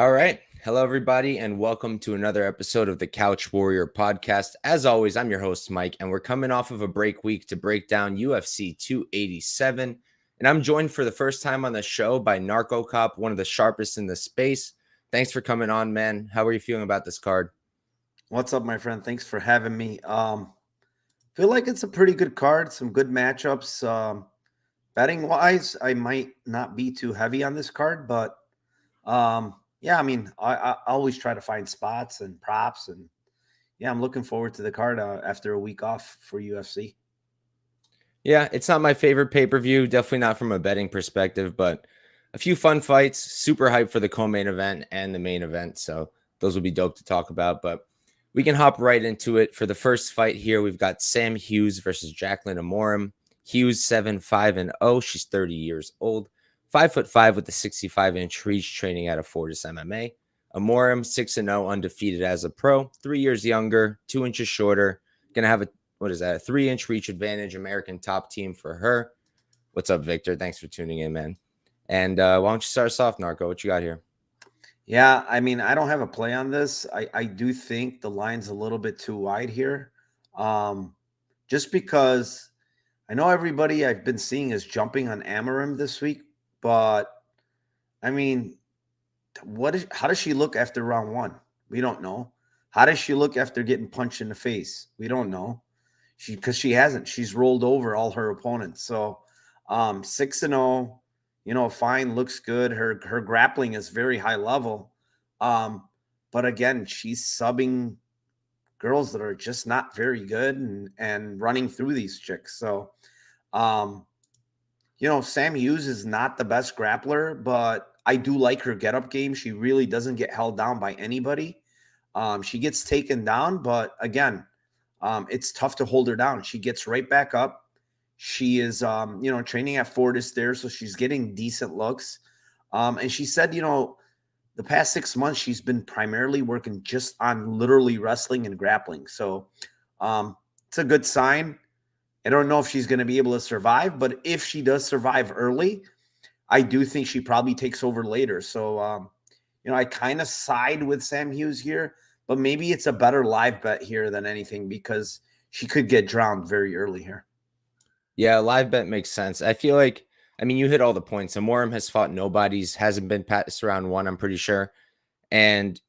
All right. Hello, everybody, and welcome to another episode of the Couch Warrior podcast. As always, I'm your host, Mike, and we're coming off of a break week to break down UFC 287. And I'm joined for the first time on the show by Narco Cop, one of the sharpest in the space. Thanks for coming on, man. How are you feeling about this card? What's up, my friend? Thanks for having me. Feel like it's a pretty good card, some good matchups. Betting wise, I might not be too heavy on this card, but yeah, I always try to find spots and props, and yeah, I'm looking forward to the card after a week off for UFC. Yeah, it's not my favorite pay-per-view, definitely not from a betting perspective, but a few fun fights, super hyped for the co-main event and the main event. So those will be dope to talk about, but we can hop right into it. For the first fight here, we've got Sam Hughes versus Jaqueline Amorim. Hughes 7-5-0. She's 30 years old, 5'5" with a 65-inch reach, training out of Fortis MMA. Amorim 6-0, undefeated as a pro, 3 years younger, 2 inches shorter. Gonna have a 3-inch reach advantage, American top team for her. What's up, Victor? Thanks for tuning in, man. And why don't you start us off, Narco? What you got here? Yeah, I don't have a play on this. I do think the line's a little bit too wide here. Um, just because I know everybody I've been seeing is jumping on Amorim this week, but I mean, how does she look after round one? We don't know. How does she look after getting punched in the face? We don't know. Because she hasn't. She's rolled over all her opponents. So 6-0, fine, looks good. Her grappling is very high level. Um, but again, she's subbing girls that are just not very good and running through these chicks. So um, Sam Hughes is not the best grappler, but I do like her get up game. She really doesn't get held down by anybody. She gets taken down, but again, it's tough to hold her down. She gets right back up. She is, training at Fortis there, so she's getting decent looks. And she said, the past 6 months, she's been primarily working just on literally wrestling and grappling. So it's a good sign. I don't know if she's going to be able to survive, but if she does survive early, I do think she probably takes over later. So, I kind of side with Sam Hughes here, but maybe it's a better live bet here than anything because she could get drowned very early here. Yeah, live bet makes sense. I feel like, you hit all the points. Amorim has fought nobodies, hasn't been past round one, I'm pretty sure. And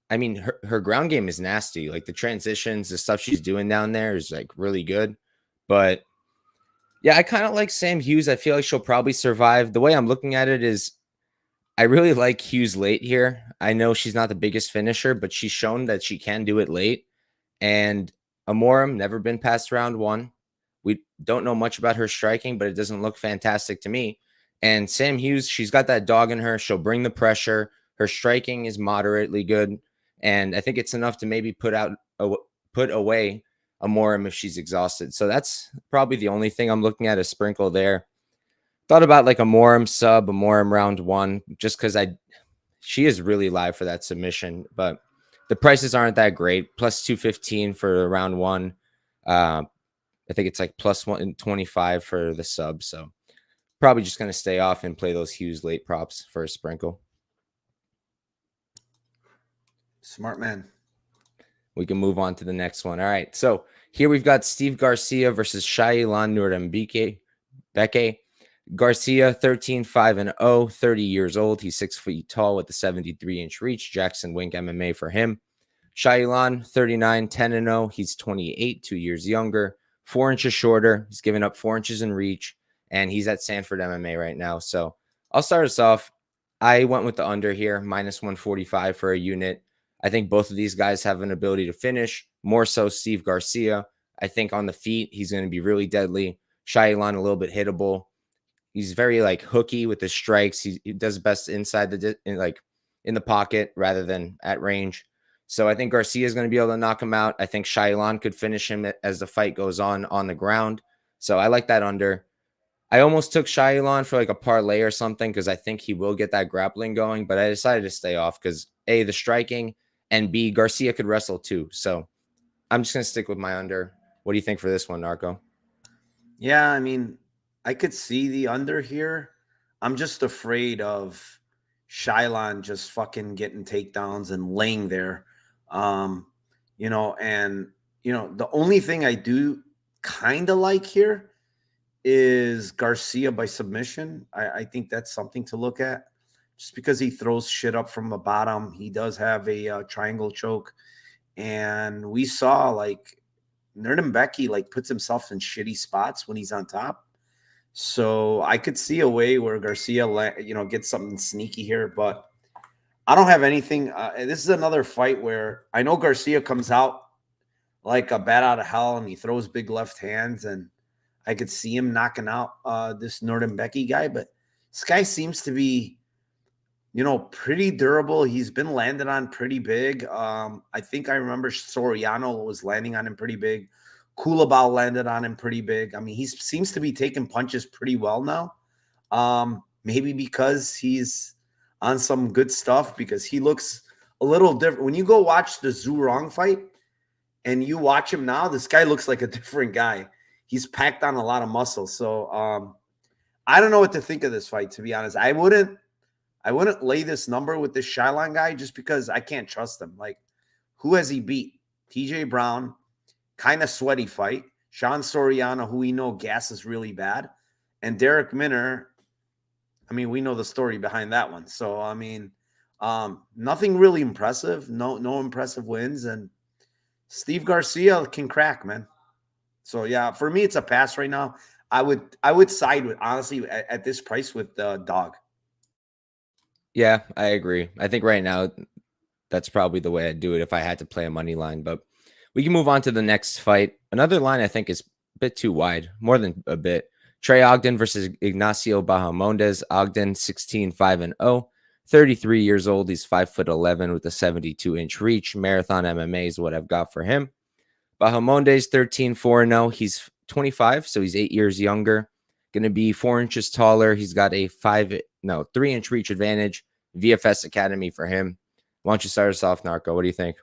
her ground game is nasty. Like the transitions, the stuff she's doing down there is like really good. But yeah, I kind of like Sam Hughes. I feel like she'll probably survive. The way I'm looking at it is I really like Hughes late here. I know she's not the biggest finisher, but she's shown that she can do it late. And Amorim, never been past round one. We don't know much about her striking, but it doesn't look fantastic to me. And Sam Hughes, she's got that dog in her. She'll bring the pressure. Her striking is moderately good. And I think it's enough to maybe put away Amorim if she's exhausted. So that's probably the only thing I'm looking at, a sprinkle there. Thought about like a Amorim sub, a Amorim round one, just because she is really live for that submission, but the prices aren't that great. Plus 215 for round one. I think it's like plus 125 for the sub. So probably just going to stay off and play those Hughes late props for a sprinkle. Smart man. We can move on to the next one. All right. So here we've got Steve Garcia versus Shayilan Nuerdanbieke. Garcia, 13-5-0, 30 years old. He's 6 feet tall with a 73-inch reach. Jackson Wink MMA for him. Shayilan, 39-10-0. He's 28, 2 years younger, 4 inches shorter. He's given up 4 inches in reach, and he's at Sanford MMA right now. So I'll start us off. I went with the under here, minus 145 for a unit. I think both of these guys have an ability to finish, more so Steve Garcia. I think on the feet, he's going to be really deadly. Shayilan, a little bit hittable. He's very like hooky with his strikes. He does best inside in the pocket rather than at range. So I think Garcia is going to be able to knock him out. I think Shayilan could finish him as the fight goes on the ground. So I like that under. I almost took Shayilan for like a parlay or something because I think he will get that grappling going, but I decided to stay off because A, the striking, and B, Garcia could wrestle too. So I'm just going to stick with my under. What do you think for this one, Narco? Yeah, I could see the under here. I'm just afraid of Shayilan just fucking getting takedowns and laying there. You know, and the only thing I do kind of like here is Garcia by submission. I think that's something to look at, just because he throws shit up from the bottom. He does have a triangle choke, and we saw like Nuerdanbieke like puts himself in shitty spots when he's on top. So I could see a way where Garcia, gets something sneaky here, but I don't have anything. This is another fight where I know Garcia comes out like a bat out of hell, and he throws big left hands, and I could see him knocking out this Nuerdanbieke guy. But this guy seems to be, pretty durable. He's been landed on pretty big. I think I remember Soriano was landing on him pretty big. Kulabal landed on him pretty big. I mean, he seems to be taking punches pretty well now. Maybe because he's on some good stuff, because he looks a little different. When you go watch the Zhu Rong fight and you watch him now, this guy looks like a different guy. He's packed on a lot of muscle. So I don't know what to think of this fight, to be honest. I wouldn't lay this number with this Shayilan guy just because I can't trust him. Like, who has he beat? TJ Brown, kind of sweaty fight. Sean Soriano, who we know gasses really bad. And Derek Minner, I mean, we know the story behind that one. So, I mean, nothing really impressive. No impressive wins. And Steve Garcia can crack, man. So, yeah, for me, it's a pass right now. I would side with, honestly, at this price with the dog. Yeah, I agree. I think right now that's probably the way I'd do it if I had to play a money line. But we can move on to the next fight. Another line I think is a bit too wide, more than a bit. Trey Ogden versus Ignacio Bahamondes. Ogden 16-5-0, 33 years old. He's 5'11" with a 72-inch reach. Marathon MMA is what I've got for him. Bahamondes 13-4-0. He's 25, so he's 8 years younger. Going to be 4 inches taller. He's got a 3-inch reach advantage. VFS Academy for him. Why don't you start us off, Narco? What do you think?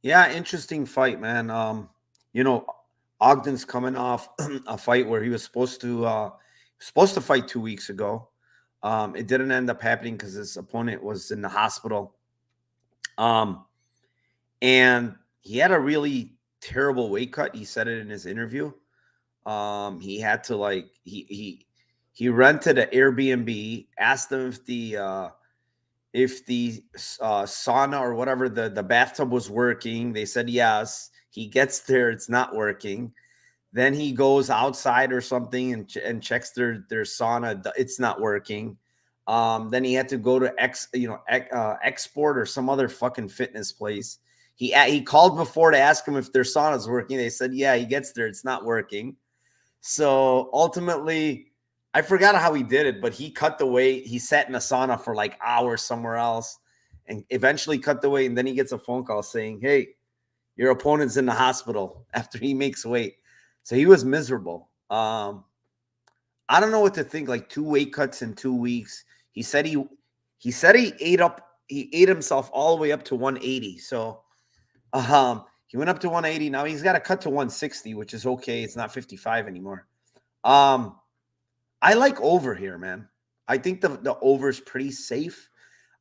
Yeah, interesting fight, man. Ogden's coming off a fight where he was supposed to fight 2 weeks ago. It didn't end up happening because his opponent was in the hospital. And he had a really terrible weight cut. He said it in his interview. He had to he rented an Airbnb, asked them if the sauna or whatever, the bathtub was working. They said yes. He gets there, it's not working. Then he goes outside or something and checks their sauna. It's not working. Then he had to go to Export or some other fucking fitness place. He called before to ask him if their sauna is working. They said, yeah. He gets there, it's not working. So ultimately, I forgot how he did it, but he cut the weight. He sat in a sauna for like hours somewhere else and eventually cut the weight. And then he gets a phone call saying, hey, your opponent's in the hospital after he makes weight. So he was miserable. I don't know what to think. Like 2 weight cuts in 2 weeks. He said he ate himself all the way up to 180. So he went up to 180. Now he's got to cut to 160, which is okay. It's not 55 anymore. I like over here, man. I think the over is pretty safe.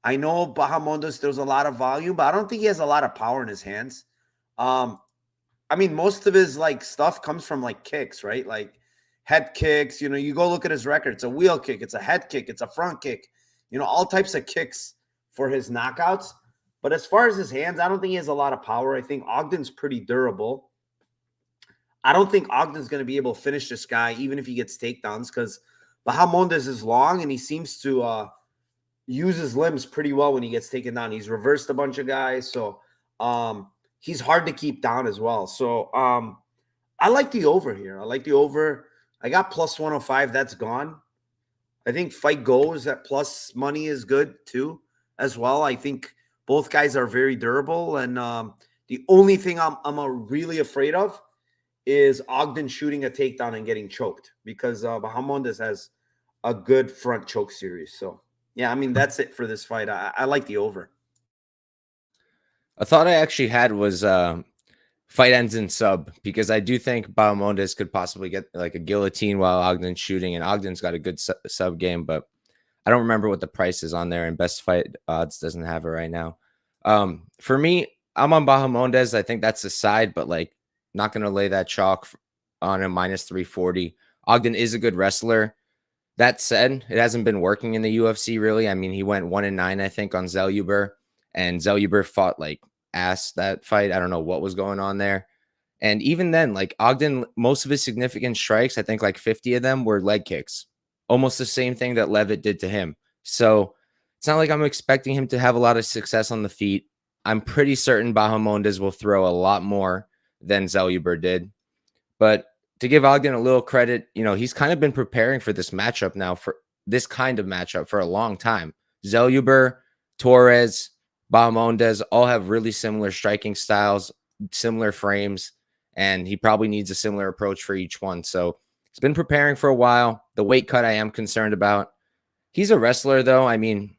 I know Bahamondes, there's a lot of volume, but I don't think he has a lot of power in his hands. I mean, most of his like stuff comes from like kicks, right? Like head kicks. You go look at his record. It's a wheel kick. It's a head kick. It's a front kick. All types of kicks for his knockouts. But as far as his hands, I don't think he has a lot of power. I think Ogden's pretty durable. I don't think Ogden's going to be able to finish this guy, even if he gets takedowns, because Bahamondes is long and he seems to use his limbs pretty well when he gets taken down. He's reversed a bunch of guys, so he's hard to keep down as well. So I like the over here. I like the over. I got plus 105. That's gone. I think fight goes at plus money is good too as well. I think both guys are very durable. And the only thing I'm really afraid of is Ogden shooting a takedown and getting choked, because Bahamondes has a good front choke series. So, yeah, I mean, that's it for this fight. I like the over. A thought I actually had was fight ends in sub, because I do think Bahamondes could possibly get like a guillotine while Ogden's shooting, and Ogden's got a good sub game, but I don't remember what the price is on there, and Best Fight Odds doesn't have it right now. For me, I'm on Bahamondes. I think that's the side, but like not going to lay that chalk on a minus 340. Ogden is a good wrestler. That said, it hasn't been working in the UFC really. I mean, he went 1-9, I think, on Zelluber, and Zelluber fought like ass that fight. I don't know what was going on there. And even then, like Ogden, most of his significant strikes, I think like 50 of them were leg kicks, almost the same thing that Levitt did to him. So it's not like I'm expecting him to have a lot of success on the feet. I'm pretty certain Bahamondes will throw a lot more than Zelluber did. But to give Ogden a little credit, he's kind of been preparing for this matchup now, for this kind of matchup for a long time. Zelluber, Torres, Bahamondes all have really similar striking styles, similar frames, and he probably needs a similar approach for each one. So he's been preparing for a while. The weight cut I am concerned about. He's a wrestler, though. I mean,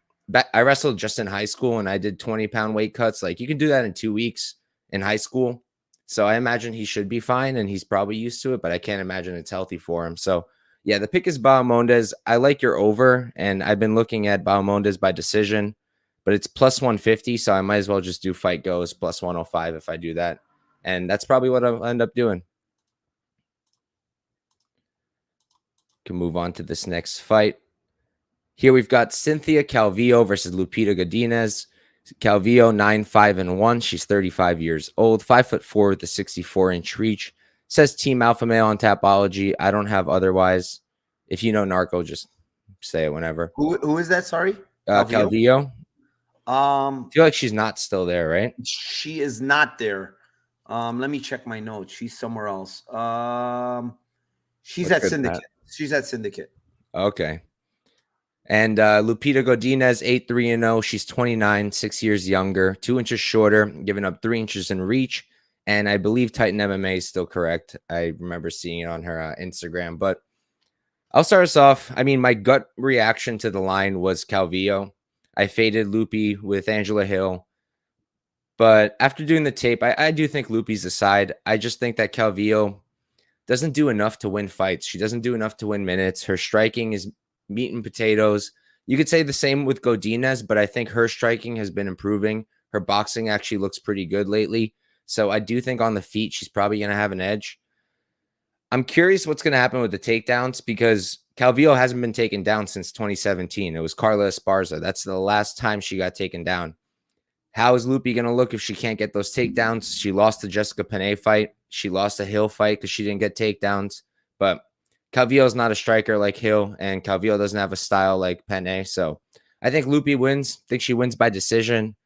I wrestled just in high school, and I did 20-pound weight cuts. Like, you can do that in 2 weeks in high school. So I imagine he should be fine, and he's probably used to it, but I can't imagine it's healthy for him. So, yeah, the pick is Bahamondes. I like your over, and I've been looking at Bahamondes by decision, but it's plus 150, so I might as well just do fight goes plus 105 if I do that. And that's probably what I'll end up doing. Can move on to this next fight. Here we've got Cynthia Calvillo versus Lupita Godinez. Calvillo 9-5-1. She's 35 years old, 5'4" with a 64-inch reach. Says Team Alpha Male on Tapology. I don't have otherwise. If you know Narco, just say it whenever. Who is that? Sorry, Calvillo. I feel like she's not still there, right? She is not there. Let me check my notes. She's somewhere else. She's at Syndicate. She's at Syndicate. Okay. And Lupita Godinez, 8-3-0. She's 29, 6 years younger, 2 inches shorter, giving up 3 inches in reach. And I believe Titan MMA is still correct. I remember seeing it on her Instagram. But I'll start us off. I mean, my gut reaction to the line was Calvillo. I faded Lupi with Angela Hill. But after doing the tape, I do think Lupi's the side. I just think that Calvillo doesn't do enough to win fights. She doesn't do enough to win minutes. Her striking is meat and potatoes. You could say the same with Godinez, but I think her striking has been improving. Her boxing actually looks pretty good lately. So I do think on the feet, she's probably going to have an edge. I'm curious what's going to happen with the takedowns because Calvillo hasn't been taken down since 2017. It was Carla Esparza. That's the last time she got taken down. How is Lupi going to look if she can't get those takedowns? She lost the Jessica Panay fight. She lost a Hill fight because she didn't get takedowns. But Calvillo's not a striker like Hill, and Calvillo doesn't have a style like Panay. So I think Lupi wins. I think she wins by decision.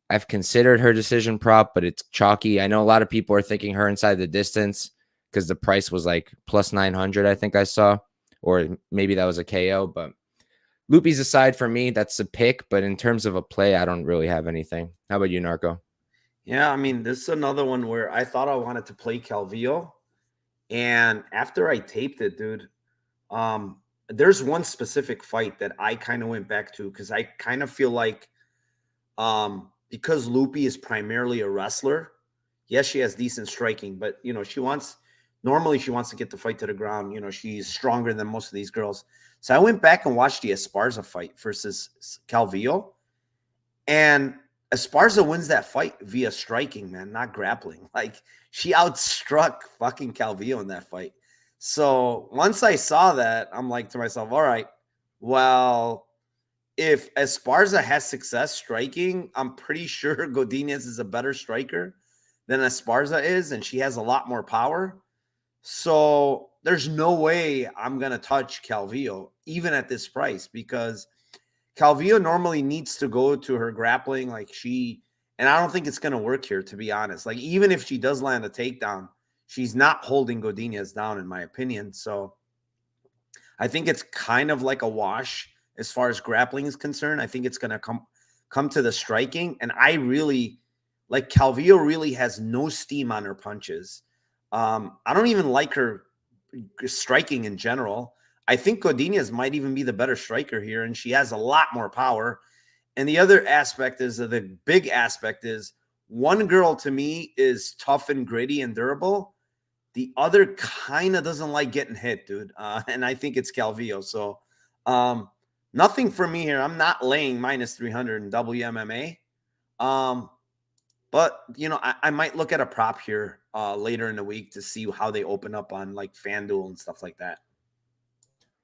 I've considered her decision prop, but it's chalky. I know a lot of people are thinking her inside the distance because the price was like plus 900, I think I saw. Or maybe that was a KO, but Lupi's aside for me. That's a pick, but in terms of a play, I don't really have anything. How about you, Narco? Yeah, I mean, this is another one where I thought I wanted to play Calvillo. And after I taped it, dude, there's one specific fight that I kind of went back to because I kind of feel like because Lupi is primarily a wrestler, yes, she has decent striking, but normally she wants to get the fight to the ground. She's stronger than most of these girls. So I went back and watched the Esparza fight versus Calvillo, and Esparza wins that fight via striking, man, not grappling. Like, she outstruck fucking Calvillo in that fight. So once I saw that, I'm like to myself, all right, well, if Esparza has success striking, I'm pretty sure Godinez is a better striker than Esparza is, and she has a lot more power. So there's no way I'm going to touch Calvillo, even at this price, because Calvillo normally needs to go to her grappling and I don't think it's going to work here, to be honest. Like, even if she does land a takedown, she's not holding Godinez down, in my opinion. So I think it's kind of like a wash as far as grappling is concerned. I think it's going to come to the striking. And I really, like, Calvillo really has no steam on her punches. I don't even like her striking in general. I think Godinez might even be the better striker here, and she has a lot more power. And the other aspect is, the big aspect is, one girl to me is tough and gritty and durable. The other kind of doesn't like getting hit, dude. And I think it's Calvillo. So Nothing for me here. I'm not laying minus 300 in WMMA. But I might look at a prop here later in the week to see how they open up on like FanDuel and stuff like that.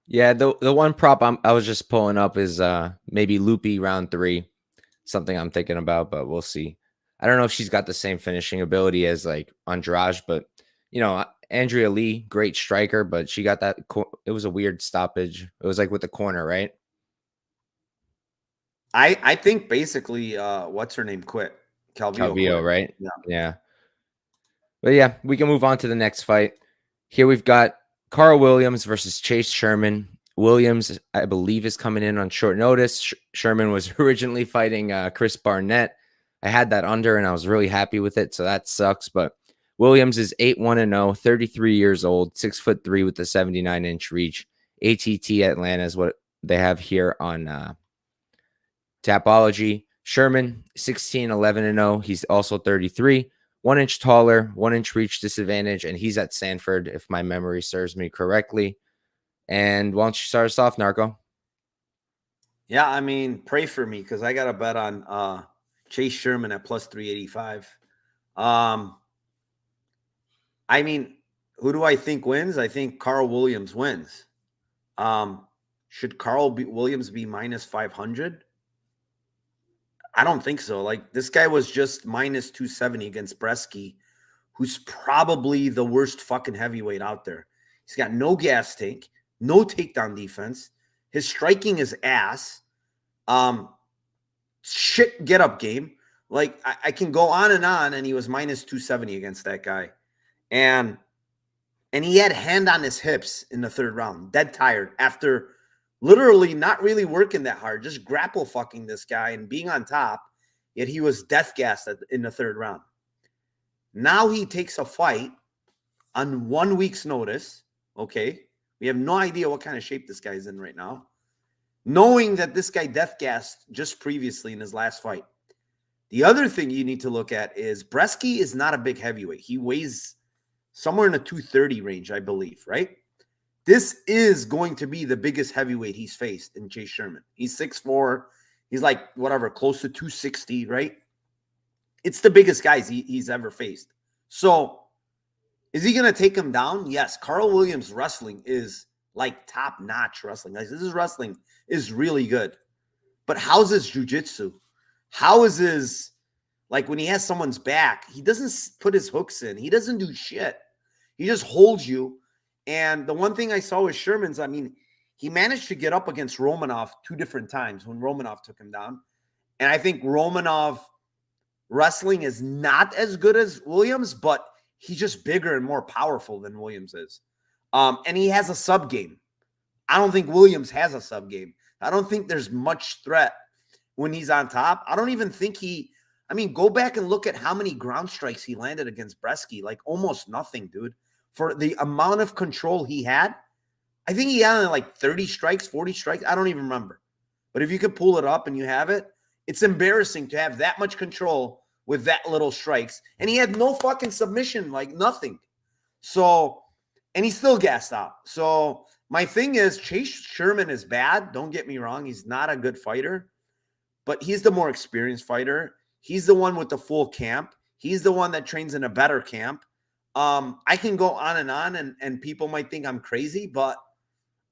Yeah, the one prop I was just pulling up is maybe Loopy round 3, something I'm thinking about, but we'll see. I don't know if she's got the same finishing ability as like Andrade, but Andrea Lee, great striker, but she got that. It was a weird stoppage. It was like with the corner, right? I think basically, what's her name quit? Calvillo Calvillo, quit. right? Yeah. Yeah. But yeah, we can move on to the next fight. Here we've got Karl Williams versus Chase Sherman. Williams, I believe, is coming in on short notice. Sherman was originally fighting Chris Barnett. I had that under, and I was really happy with it, so that sucks. But Williams is 8-1-0, 33 years old, 6'3" with a 79-inch reach. ATT Atlanta is what they have here on Tapology. Sherman, 16-11-0. He's also 33. 1 inch taller, 1 inch reach disadvantage, and he's at Sanford, if my memory serves me correctly. And why don't you start us off, Narco? Yeah, I mean, pray for me because I got a bet on Chase Sherman at plus 385. I mean, who do I think wins? I think Karl Williams wins. Should Williams be minus 500? I don't think so. Like, this guy was just minus 270 against Bresky, who's probably the worst fucking heavyweight out there. He's got no gas tank, no takedown defense. His striking is ass. Shit get up game. Like, I can go on, and he was minus 270 against that guy. And he had hand on his hips in the third round, dead tired after literally not really working that hard, just grapple fucking this guy and being on top, yet he was death gassed in the third round. Now he takes a fight on 1 week's notice, okay? We have no idea what kind of shape this guy's in right now, knowing that this guy death gassed just previously in his last fight. The other thing you need to look at is Bresky is not a big heavyweight. He weighs somewhere in the 230 range, I believe, right? This is going to be the biggest heavyweight he's faced in Chase Sherman. He's 6'4". He's like, whatever, close to 260, right? It's the biggest guys he's ever faced. So is he going to take him down? Yes. Karl Williams' wrestling is like top-notch wrestling. Like, this wrestling is really good. But how's his jiu-jitsu? How is his, like, when he has someone's back, he doesn't put his hooks in. He doesn't do shit. He just holds you. And the one thing I saw with Sherman's, I mean, he managed to get up against Romanov 2 different times when Romanov took him down. And I think Romanov wrestling is not as good as Williams, but he's just bigger and more powerful than Williams is. And he has a sub game. I don't think Williams has a sub game. I don't think there's much threat when he's on top. I don't even think go back and look at how many ground strikes he landed against Bresky. Like, almost nothing, dude. For the amount of control he had, I think he had like 30 strikes, 40 strikes. I don't even remember. But if you could pull it up and you have it, it's embarrassing to have that much control with that little strikes. And he had no fucking submission, like nothing. So, and he's still gassed out. So my thing is, Chase Sherman is bad. Don't get me wrong. He's not a good fighter, but he's the more experienced fighter. He's the one with the full camp. He's the one that trains in a better camp. I can go on, and people might think I'm crazy, but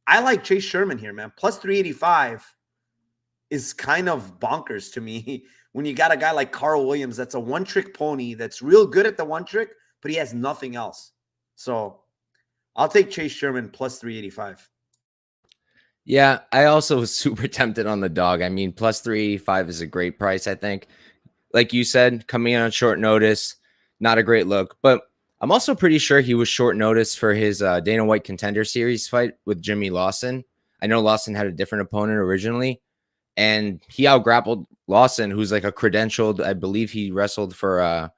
I like Chase Sherman here, man. Plus 385 is kind of bonkers to me when you got a guy like Karl Williams that's a one-trick pony that's real good at the one trick, but he has nothing else. So I'll take Chase Sherman plus 385. Yeah, I also was super tempted on the dog. I mean, plus 385 is a great price, I think. Like you said, coming in on short notice, not a great look, but I'm also pretty sure he was short notice for his Dana White Contender Series fight with Jimmy Lawson. I know Lawson had a different opponent originally, and he out-grappled Lawson, who's like a credentialed, I believe he wrestled for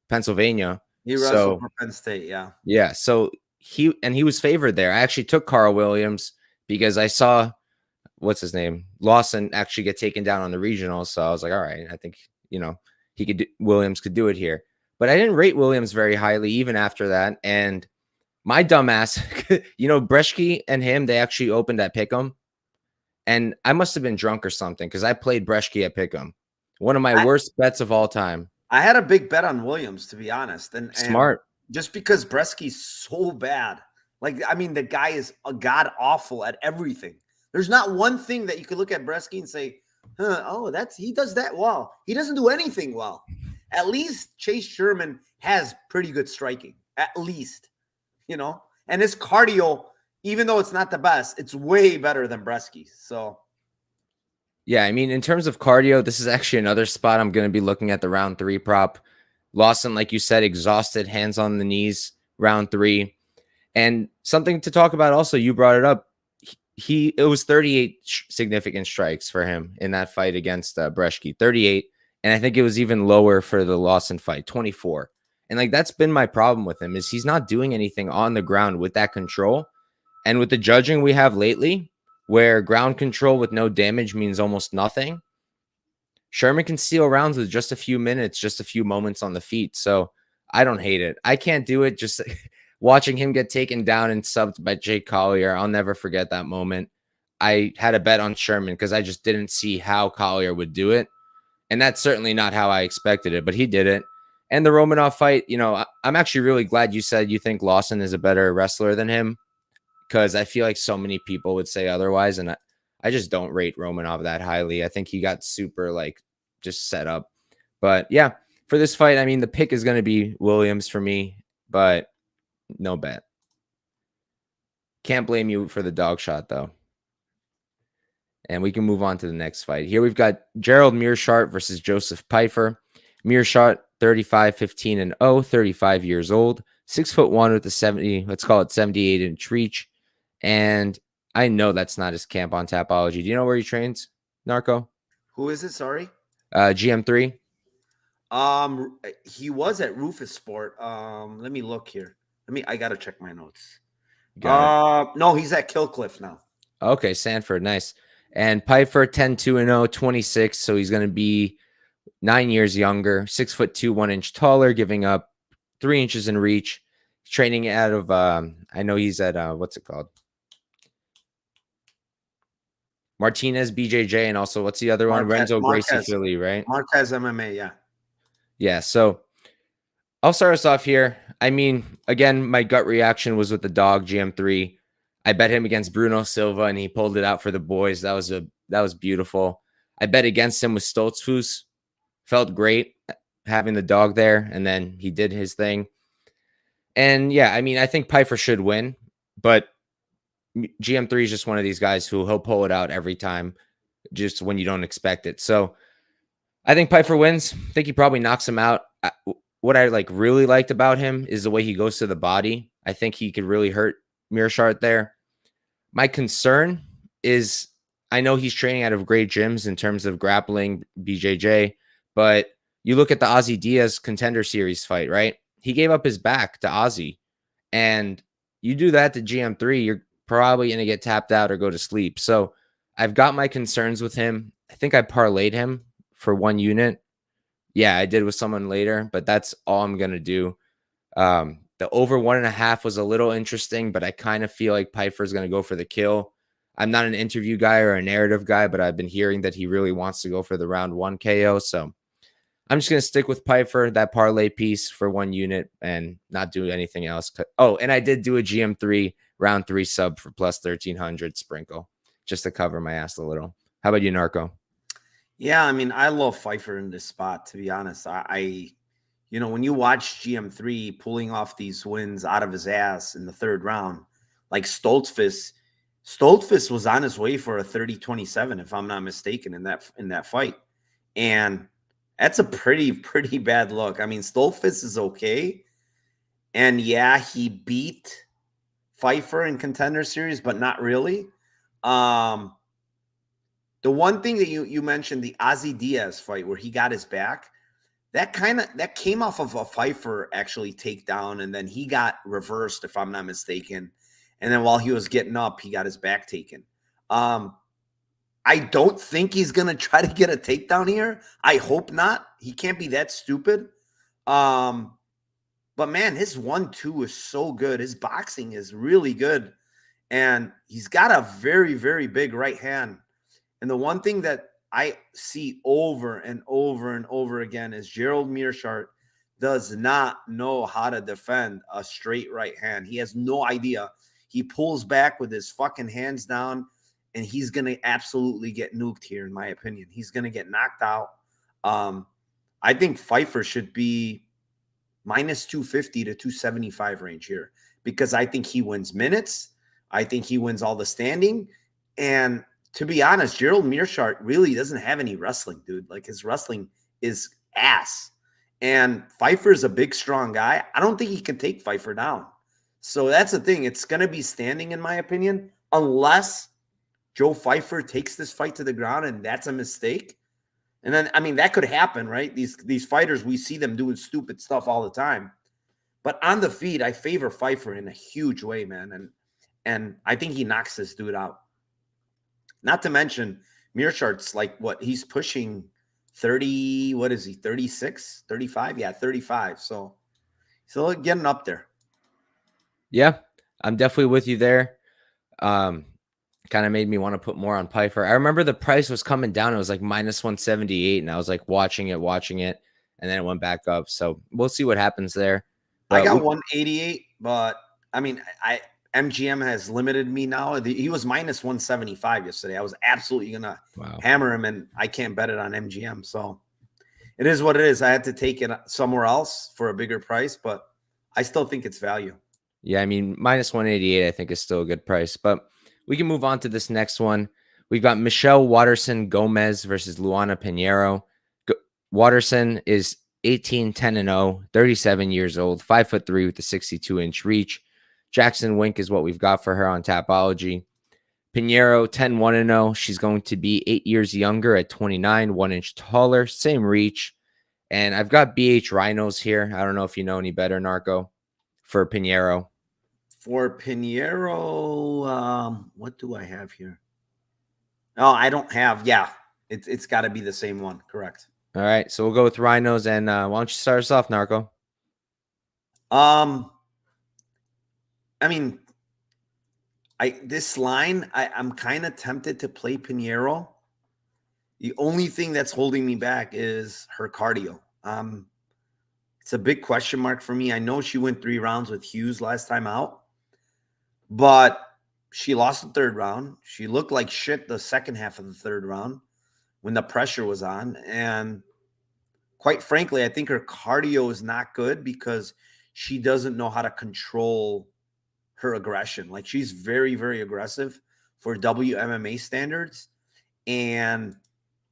Pennsylvania. He wrestled for Penn State, yeah. Yeah, so he was favored there. I actually took Karl Williams because I saw, what's his name, Lawson actually get taken down on the regional, so I was like, all right, I think, Williams could do it here. But I didn't rate Williams very highly even after that. And my dumbass, Bresky and him, they actually opened at Pick'em. And I must have been drunk or something because I played Breshke at Pick'em. One of my I, worst bets of all time. I had a big bet on Williams, to be honest, and Smart. just because Bresky's so bad, like I mean, the guy is a god awful at everything. There's not one thing that you could look at Bresky and say, "Oh, he does that well." He doesn't do anything well. At least Chase Sherman has pretty good striking, at least, and his cardio, even though it's not the best, it's way better than Bresky's. So. Yeah, I mean, in terms of cardio, this is actually another spot I'm going to be looking at the round 3 prop. Lawson, like you said, exhausted, hands on the knees, round 3. And something to talk about also, you brought it up. It was 38 significant strikes for him in that fight against Breshke, 38. And I think it was even lower for the Lawson fight, 24. And like that's been my problem with him is he's not doing anything on the ground with that control. And with the judging we have lately, where ground control with no damage means almost nothing, Sherman can steal rounds with just a few minutes, just a few moments on the feet. So I don't hate it. I can't do it. Just watching him get taken down and subbed by Jake Collier, I'll never forget that moment. I had a bet on Sherman because I just didn't see how Collier would do it. And that's certainly not how I expected it, but he did it. And the Romanov fight, I'm actually really glad you said you think Lawson is a better wrestler than him because I feel like so many people would say otherwise. And I just don't rate Romanov that highly. I think he got super just set up. But yeah, for this fight, I mean, the pick is going to be Williams for me, but no bet. Can't blame you for the dog shot, though. And we can move on to the next fight. Here we've got Gerald Meerschaert versus Joseph Pyfer. Meerschaert, 35-15-0, 35 years old, 6'1" with a 70, let's call it 78-inch reach. And I know that's not his camp on Tapology. Do you know where he trains, Narco? Who is it? Sorry. GM3. He was at Rufus Sport. Let me look here. I gotta check my notes. No, he's at Killcliff now. Okay, Sanford, nice. And Pyfer, 10-2-0, 26. So he's going to be 9 years younger, 6'2", 1 inch taller, giving up 3 inches in reach. Training out of, I know he's at, what's it called? Martinez, BJJ, and also what's the other one? Renzo Gracie Philly, right? Marquez MMA, yeah. Yeah, so I'll start us off here. I mean, again, my gut reaction was with the dog, GM3. I bet him against Bruno Silva, and he pulled it out for the boys. That was beautiful. I bet against him with Stoltzfus. Felt great having the dog there, and then he did his thing. And yeah, I mean, I think Pyfer should win, but GM3 is just one of these guys who he'll pull it out every time, just when you don't expect it. So I think Pyfer wins. I think he probably knocks him out. What I really liked about him is the way he goes to the body. I think he could really hurt Meerschaert there. My concern is I know he's training out of great gyms in terms of grappling, BJJ, but you look at the Ozzy Diaz Contender Series fight, right? He gave up his back to Ozzy, and you do that to GM3, you're probably going to get tapped out or go to sleep. So I've got my concerns with him. I think I parlayed him for 1 unit. Yeah, I did with someone later, but that's all I'm going to do. The over 1.5 was a little interesting, but I kind of feel like Pyfer is going to go for the kill. I'm not an interview guy or a narrative guy, but I've been hearing that he really wants to go for the round 1 KO. So I'm just going to stick with Pyfer, that parlay piece for 1 unit, and not do anything else. Oh, and I did do a GM3 round 3 sub for plus 1,300 sprinkle just to cover my ass a little. How about you, Narco? Yeah, I mean, I love Pyfer in this spot, to be honest. When you watch GM3 pulling off these wins out of his ass in the 3rd round, like Stoltzfus was on his way for a 30-27, if I'm not mistaken, in that fight. And that's a pretty bad look. I mean, Stoltzfus is okay. And yeah, he beat Pyfer in Contender Series, but not really. The one thing that you mentioned, the Ozzy Diaz fight where he got his back, that came off of a Pyfer actually takedown, and then he got reversed, if I'm not mistaken. And then while he was getting up, he got his back taken. I don't think he's gonna try to get a takedown here. I hope not. He can't be that stupid. But man, his 1-2 is so good. His boxing is really good, and he's got a very, very big right hand. And the one thing that I see over and over and over again is Gerald Meerschaert does not know how to defend a straight right hand. He has no idea. He pulls back with his fucking hands down, and he's going to absolutely get nuked here, in my opinion. He's going to get knocked out. I think Pyfer should be minus 250 to 275 range here because I think he wins minutes. I think he wins all the standing. And to be honest, Gerald Meerschaert really doesn't have any wrestling, dude. Like, his wrestling is ass. And Pyfer is a big, strong guy. I don't think he can take Pyfer down. So that's the thing. It's going to be standing, in my opinion, unless Joe Pyfer takes this fight to the ground, and that's a mistake. And then, I mean, that could happen, right? These fighters, we see them doing stupid stuff all the time. But on the feet, I favor Pyfer in a huge way, man. And I think he knocks this dude out. Not to mention, Meerschaert's like, what, he's pushing 30, what is he, 36, 35? Yeah, 35. So getting up there. Yeah, I'm definitely with you there. Kind of made me want to put more on Pyfer. I remember the price was coming down. It was like minus 178, and I was like watching it, and then it went back up. So we'll see what happens there. But I got 188, but I mean, MGM has limited me now. He was minus 175 yesterday. I was absolutely going to hammer him, and I can't bet it on MGM. So it is what it is. I had to take it somewhere else for a bigger price, but I still think it's value. Yeah, I mean, minus 188, I think, is still a good price. But we can move on to this next one. We've got Michelle Waterson-Gomez versus Luana Pinheiro. Waterson is 18-10-0, 37 years old, 5'3" with a 62-inch reach. Jackson Wink is what we've got for her on Tapology. Pinheiro, 10-1-0. She's going to be 8 years younger at 29, 1 inch taller, same reach. And I've got BH Rhinos here. I don't know if you know any better, Narco, for Pinheiro. For Pinheiro, what do I have here? Oh, I don't have. Yeah, it's got to be the same one. Correct. All right, so we'll go with Rhinos. And why don't you start us off, Narco? I mean, this line, I'm kind of tempted to play Pinheiro. The only thing that's holding me back is her cardio. It's a big question mark for me. I know she went 3 rounds with Hughes last time out, but she lost the 3rd round. She looked like shit the second half of the 3rd round when the pressure was on. And quite frankly, I think her cardio is not good because she doesn't know how to control her aggression. Like, she's very, very aggressive for WMMA standards. And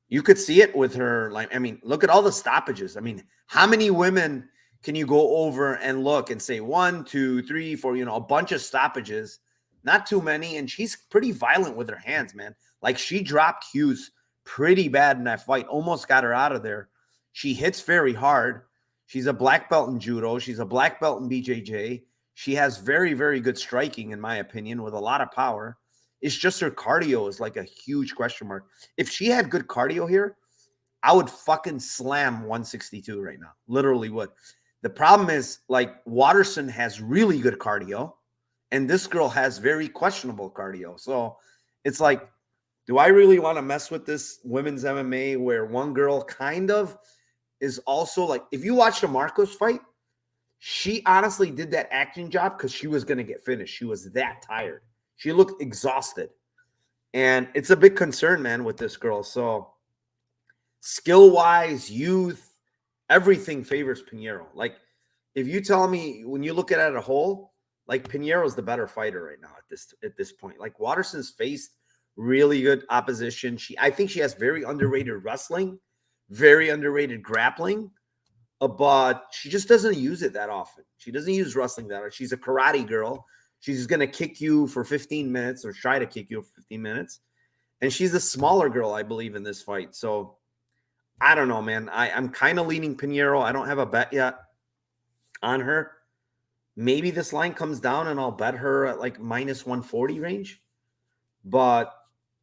you could see it with her. Like, I mean, look at all the stoppages. I mean, how many women can you go over and look and say 1, 2, 3, 4, a bunch of stoppages, not too many. And she's pretty violent with her hands, man. Like, she dropped Hughes pretty bad in that fight, almost got her out of there. She hits very hard. She's a black belt in judo. She's a black belt in BJJ. She has very, very good striking, in my opinion, with a lot of power. It's just her cardio is like a huge question mark. If she had good cardio here, I would fucking slam 162 right now. Literally would. The problem is, like, Waterson has really good cardio, and this girl has very questionable cardio. So it's like, do I really want to mess with this women's MMA where one girl kind of is also like, if you watch the Marcos fight, she honestly did that acting job because she was going to get finished. She was that tired. She looked exhausted. And it's a big concern, man, with this girl. So skill-wise, youth, everything favors Pinheiro. Like, if you tell me, when you look at it as a whole, like, Pinheiro is the better fighter right now at this point. Like, Waterson's faced really good opposition. I think she has very underrated wrestling, very underrated grappling. But she just doesn't use it that often. She doesn't use wrestling that often. She's a karate girl. She's going to kick you for 15 minutes or try to kick you for 15 minutes. And she's a smaller girl, I believe, in this fight. So I don't know, man. I'm kind of leaning Pinheiro. I don't have a bet yet on her. Maybe this line comes down and I'll bet her at like minus 140 range. But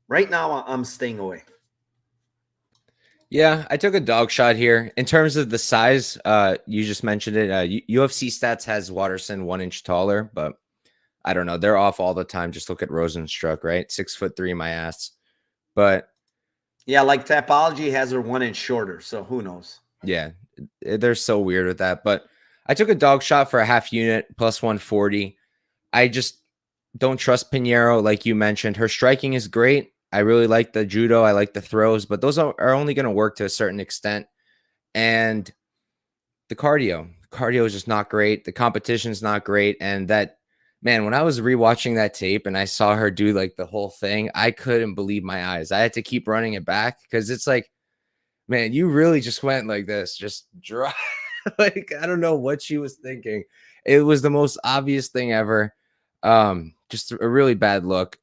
right now, I'm staying away. Yeah, I took a dog shot here. In terms of the size, you just mentioned it. UFC Stats has Waterson 1 inch taller, but I don't know. They're off all the time. Just look at Rosenstruck, right? 6'3", my ass. But Yeah, like Tapology has her 1 inch shorter, so who knows? Yeah, they're so weird with that. But I took a dog shot for a half unit plus 140. I just don't trust Pinheiro, like you mentioned. Her striking is great. I really like the judo. I like the throws, but those are only going to work to a certain extent. And the cardio is just not great. The competition's not great. And that, man, when I was rewatching that tape and I saw her do like the whole thing, I couldn't believe my eyes. I had to keep running it back because it's like, man, you really just went like this, just dry. Like, I don't know what she was thinking. It was the most obvious thing ever. Just a really bad look.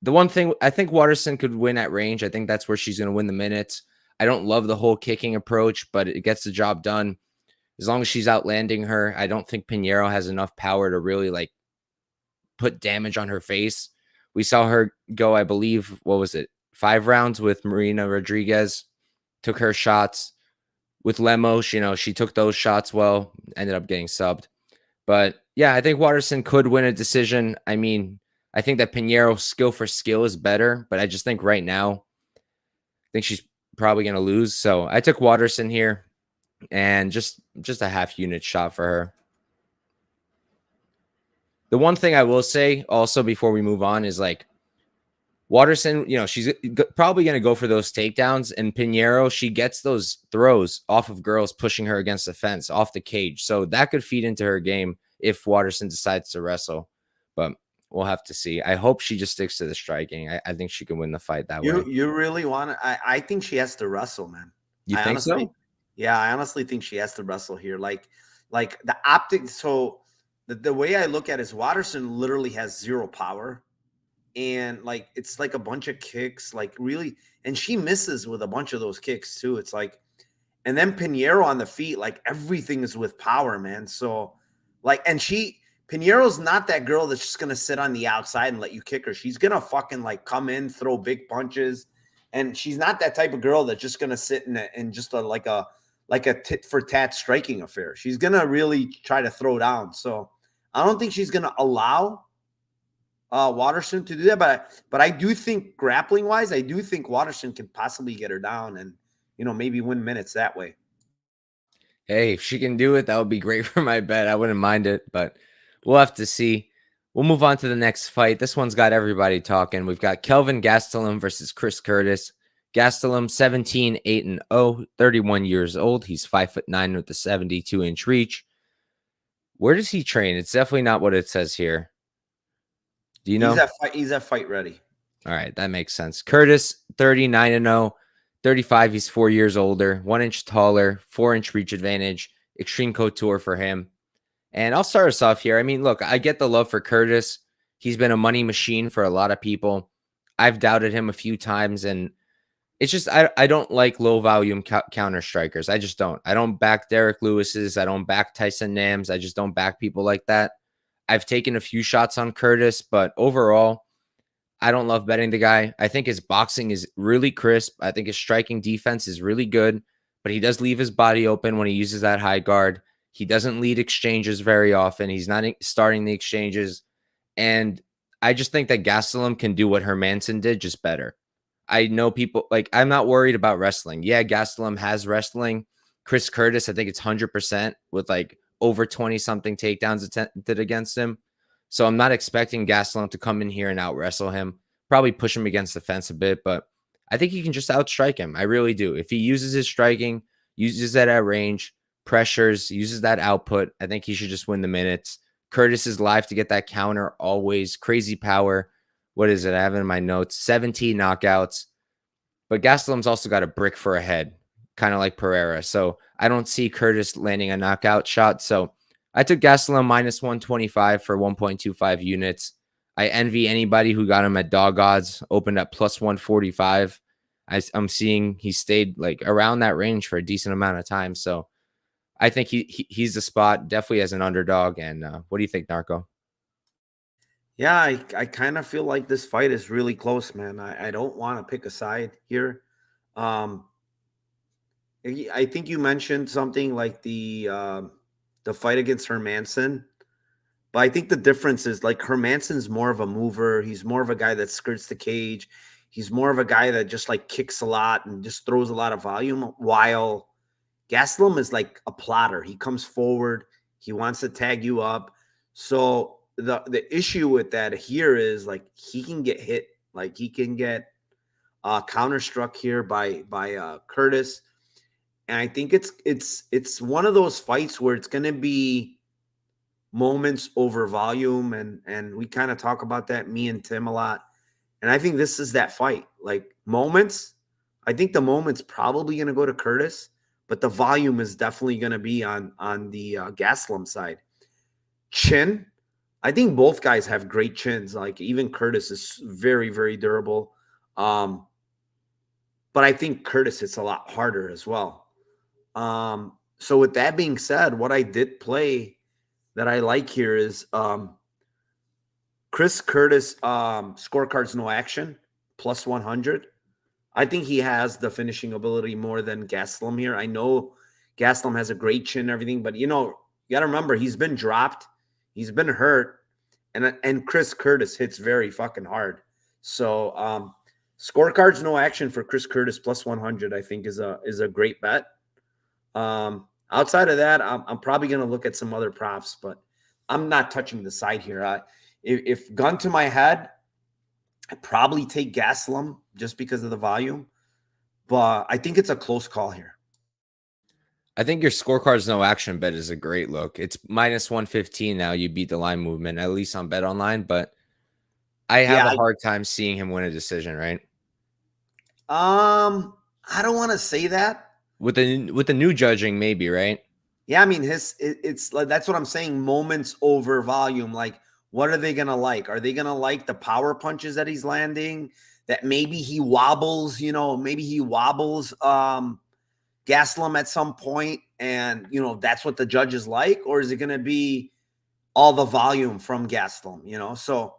The one thing I think Waterson could win at range. I think that's where she's going to win the minutes. I don't love the whole kicking approach, but it gets the job done. As long as she's outlanding her, I don't think Pinheiro has enough power to really like put damage on her face. We saw her go, I believe, what was it? 5 rounds with Marina Rodriguez, took her shots with Lemos. She took those shots well, ended up getting subbed. But yeah, I think Waterson could win a decision. I mean, I think that Pinheiro skill for skill is better, but I just think right now, I think she's probably going to lose. So I took Waterson here and just a half unit shot for her. The one thing I will say also before we move on is like Waterson, she's probably going to go for those takedowns. And Pinheiro, she gets those throws off of girls pushing her against the fence, off the cage. So that could feed into her game if Waterson decides to wrestle. But we'll have to see. I hope she just sticks to the striking. I think she can win the fight that way. You really want to? I think she has to wrestle, man. You think so? Yeah, I honestly think she has to wrestle here. Like the optics. So the way I look at it is Waterson literally has zero power. And like it's like a bunch of kicks, like really, and she misses with a bunch of those kicks too. It's like, and then Pinheiro on the feet, like everything is with power, man. So, like, and Pinheiro's not that girl that's just gonna sit on the outside and let you kick her. She's gonna fucking like come in, throw big punches, and she's not that type of girl that's just gonna sit in just like a tit for tat striking affair. She's gonna really try to throw down. So, I don't think she's gonna allow Waterson to do that, but I do think grappling wise, I do think Waterson can possibly get her down and maybe win minutes that way. Hey, if she can do it, that would be great for my bet. I wouldn't mind it, but we'll have to see. We'll move on to the next fight. This one's got everybody talking. We've got Kelvin Gastelum versus Chris Curtis. Gastelum 17-8-0, 31 years old. He's 5'9" with a 72-inch reach. Where does he train? It's definitely not what it says here. Do you know? He's at fight ready. All right, that makes sense. Curtis 39-0, 35. He's 4 years older, 1 inch taller, 4-inch reach advantage. Extreme couture for him. And I'll start us off here. I mean, look, I get the love for Curtis. He's been a money machine for a lot of people. I've doubted him a few times, and it's just I don't like low volume counter strikers. I just don't. I don't back Derek Lewis's. I don't back Tyson Nam's. I just don't back people like that. I've taken a few shots on Curtis, but overall, I don't love betting the guy. I think his boxing is really crisp. I think his striking defense is really good, but he does leave his body open when he uses that high guard. He doesn't lead exchanges very often. He's not starting the exchanges. And I just think that Gastelum can do what Hermanson did, just better. I know people like I'm not worried about wrestling. Yeah, Gastelum has wrestling. Chris Curtis, I think it's 100% with like over 20 something takedowns attempted against him. So I'm not expecting Gastelum to come in here and out wrestle him. Probably push him against the fence a bit, but I think he can just outstrike him. I really do. If he uses his striking, uses that at range, pressures, uses that output, I think he should just win the minutes. Curtis is live to get that counter always. Crazy power. What is it? I have it in my notes. 17 knockouts. But Gastelum's also got a brick for a head, kind of like Pereira. So I don't see Curtis landing a knockout shot. So I took Gastelum minus 125 for 1.25 units. I envy anybody who got him at dog odds, opened at plus 145. I'm seeing he stayed like around that range for a decent amount of time. So I think he's the spot, definitely as an underdog. And what do you think, Narco? Yeah, I kind of feel like this fight is really close, man. I don't want to pick a side here. Um, I think you mentioned something like the fight against Hermanson, but I think the difference is like Hermanson's more of a mover. He's more of a guy that skirts the cage. He's more of a guy that just like kicks a lot and just throws a lot of volume, while Gastelum is like a plotter. He comes forward. He wants to tag you up. So the issue with that here is like he can get hit. Like he can get counterstruck here by Curtis. And I think it's one of those fights where it's going to be moments over volume, and we kind of talk about that, me and Tim, a lot. And I think this is that fight. Like moments, I think the moment's probably going to go to Curtis, but the volume is definitely going to be on the Gastelum side. Chin, I think both guys have great chins. Like even Curtis is very, very durable. But I think Curtis hits a lot harder as well. So with that being said, what I did play that I like here is Chris Curtis scorecards no action plus 100. I think he has the finishing ability more than Gastelum here. I know Gastelum has a great chin and everything, but you got to remember he's been dropped, he's been hurt, and Chris Curtis hits very fucking hard. So scorecards no action for Chris Curtis plus 100, I think is a great bet. Outside of that, I'm probably going to look at some other props, but I'm not touching the side here. If gun to my head, I'd probably take Gastelum just because of the volume, but I think it's a close call here. I think your scorecards no action bet is a great look. It's minus 115 now. You beat the line movement, at least on Bet Online, but I have a hard time seeing him win a decision, right? I don't want to say that. With the new judging, maybe, right? Yeah, I mean it's like that's what I'm saying. Moments over volume. Like, what are they gonna like? Are they gonna like the power punches that he's landing? That maybe he wobbles, maybe he wobbles Gastelum at some point, and that's what the judges like, or is it gonna be all the volume from Gastelum? So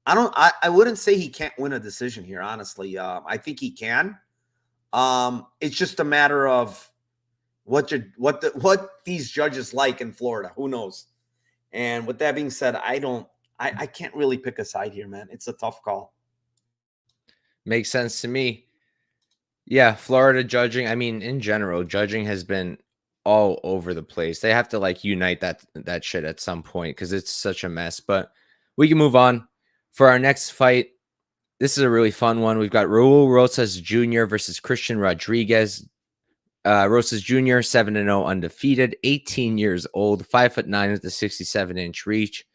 I wouldn't say he can't win a decision here, honestly. I think he can. It's just a matter of what these judges like in Florida. Who knows? And with that being said, I can't really pick a side here, man. It's a tough call. Makes sense to me. Yeah, Florida judging. I mean, in general, judging has been all over the place. They have to like unite that shit at some point because it's such a mess. But we can move on. For our next fight, this is a really fun one. We've got Raul Rosas Jr. versus Christian Rodriguez. Rosas Jr. 7-0 undefeated, 18 years old, 5'9" with a 67-inch reach.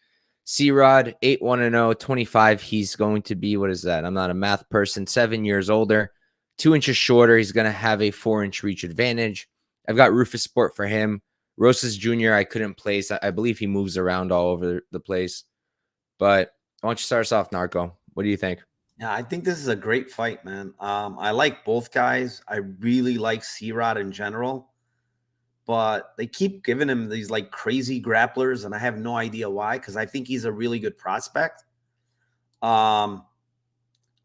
C-Rod 8-1-0, 25. He's going to be, what is that? I'm not a math person. 7 years older, 2 inches shorter. He's going to have a 4-inch reach advantage. I've got Rufus Sport for him. Rosas Jr. I couldn't place. I believe he moves around all over the place. But why don't you start us off, Narco? What do you think? Yeah, I think this is a great fight, man. I like both guys. I really like C-Rod in general, but they keep giving him these like crazy grapplers, and I have no idea why, because I think he's a really good prospect. I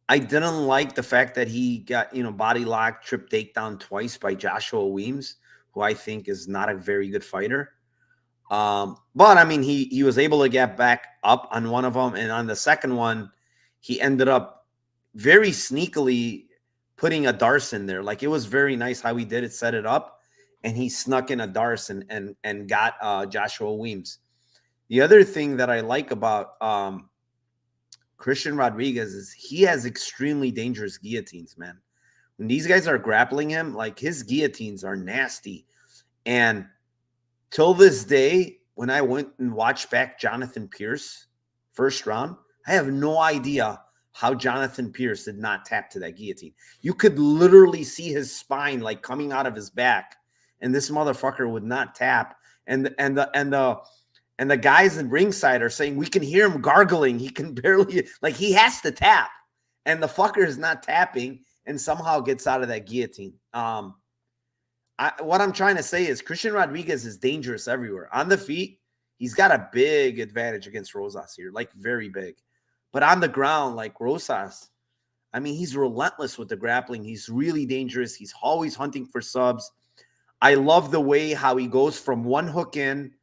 didn't like the fact that he got, body lock, trip takedown twice by Joshua Weems, who I think is not a very good fighter. But I mean, he was able to get back up on one of them, and on the second one, he ended up very sneakily putting a darce in there. Like, it was very nice how he did it, set it up, and he snuck in a darce and got Joshua Weems. The other thing that I like about Christian Rodriguez is he has extremely dangerous guillotines, man. When these guys are grappling him, like, his guillotines are nasty. And till this day, when I went and watched back Jonathan Pierce first round, I have no idea how Jonathan Pierce did not tap to that guillotine. You could literally see his spine like coming out of his back, and this motherfucker would not tap. And the guys in ringside are saying we can hear him gargling. He can barely, like, he has to tap, and the fucker is not tapping, and somehow gets out of that guillotine. What I'm trying to say is Christian Rodriguez is dangerous everywhere. On the feet, he's got a big advantage against Rosas here, like very big. But on the ground, like Rosas, I mean, he's relentless with the grappling. He's really dangerous. He's always hunting for subs. I love the way how he goes from one hook in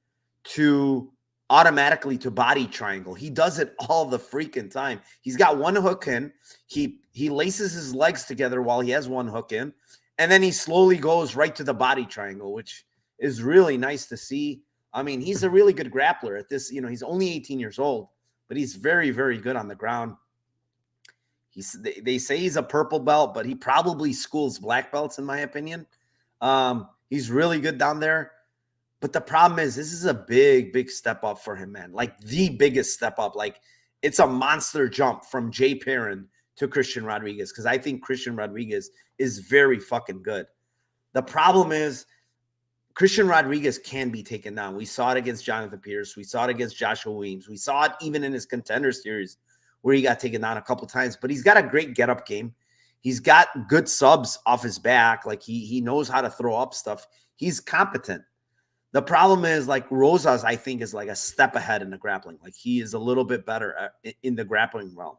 to automatically to body triangle. He does it all the freaking time. He's got one hook in. He laces his legs together while he has one hook in, and then he slowly goes right to the body triangle, which is really nice to see. I mean, he's a really good grappler at this. You know, he's only 18 years old, but he's very, very good on the ground. They say he's a purple belt, but he probably schools black belts, in my opinion. He's really good down there. But the problem is, this is a big, big step up for him, man. Like the biggest step up. Like it's a monster jump from Jay Perrin to Christian Rodriguez, because I think Christian Rodriguez is very fucking good. The problem is Christian Rodriguez can be taken down. We saw it against Jonathan Pierce. We saw it against Joshua Williams. We saw it even in his Contender Series where he got taken down a couple times. But he's got a great get-up game. He's got good subs off his back. Like he knows how to throw up stuff. He's competent. The problem is, like, Rosas, I think, is like a step ahead in the grappling. Like he is a little bit better in the grappling realm.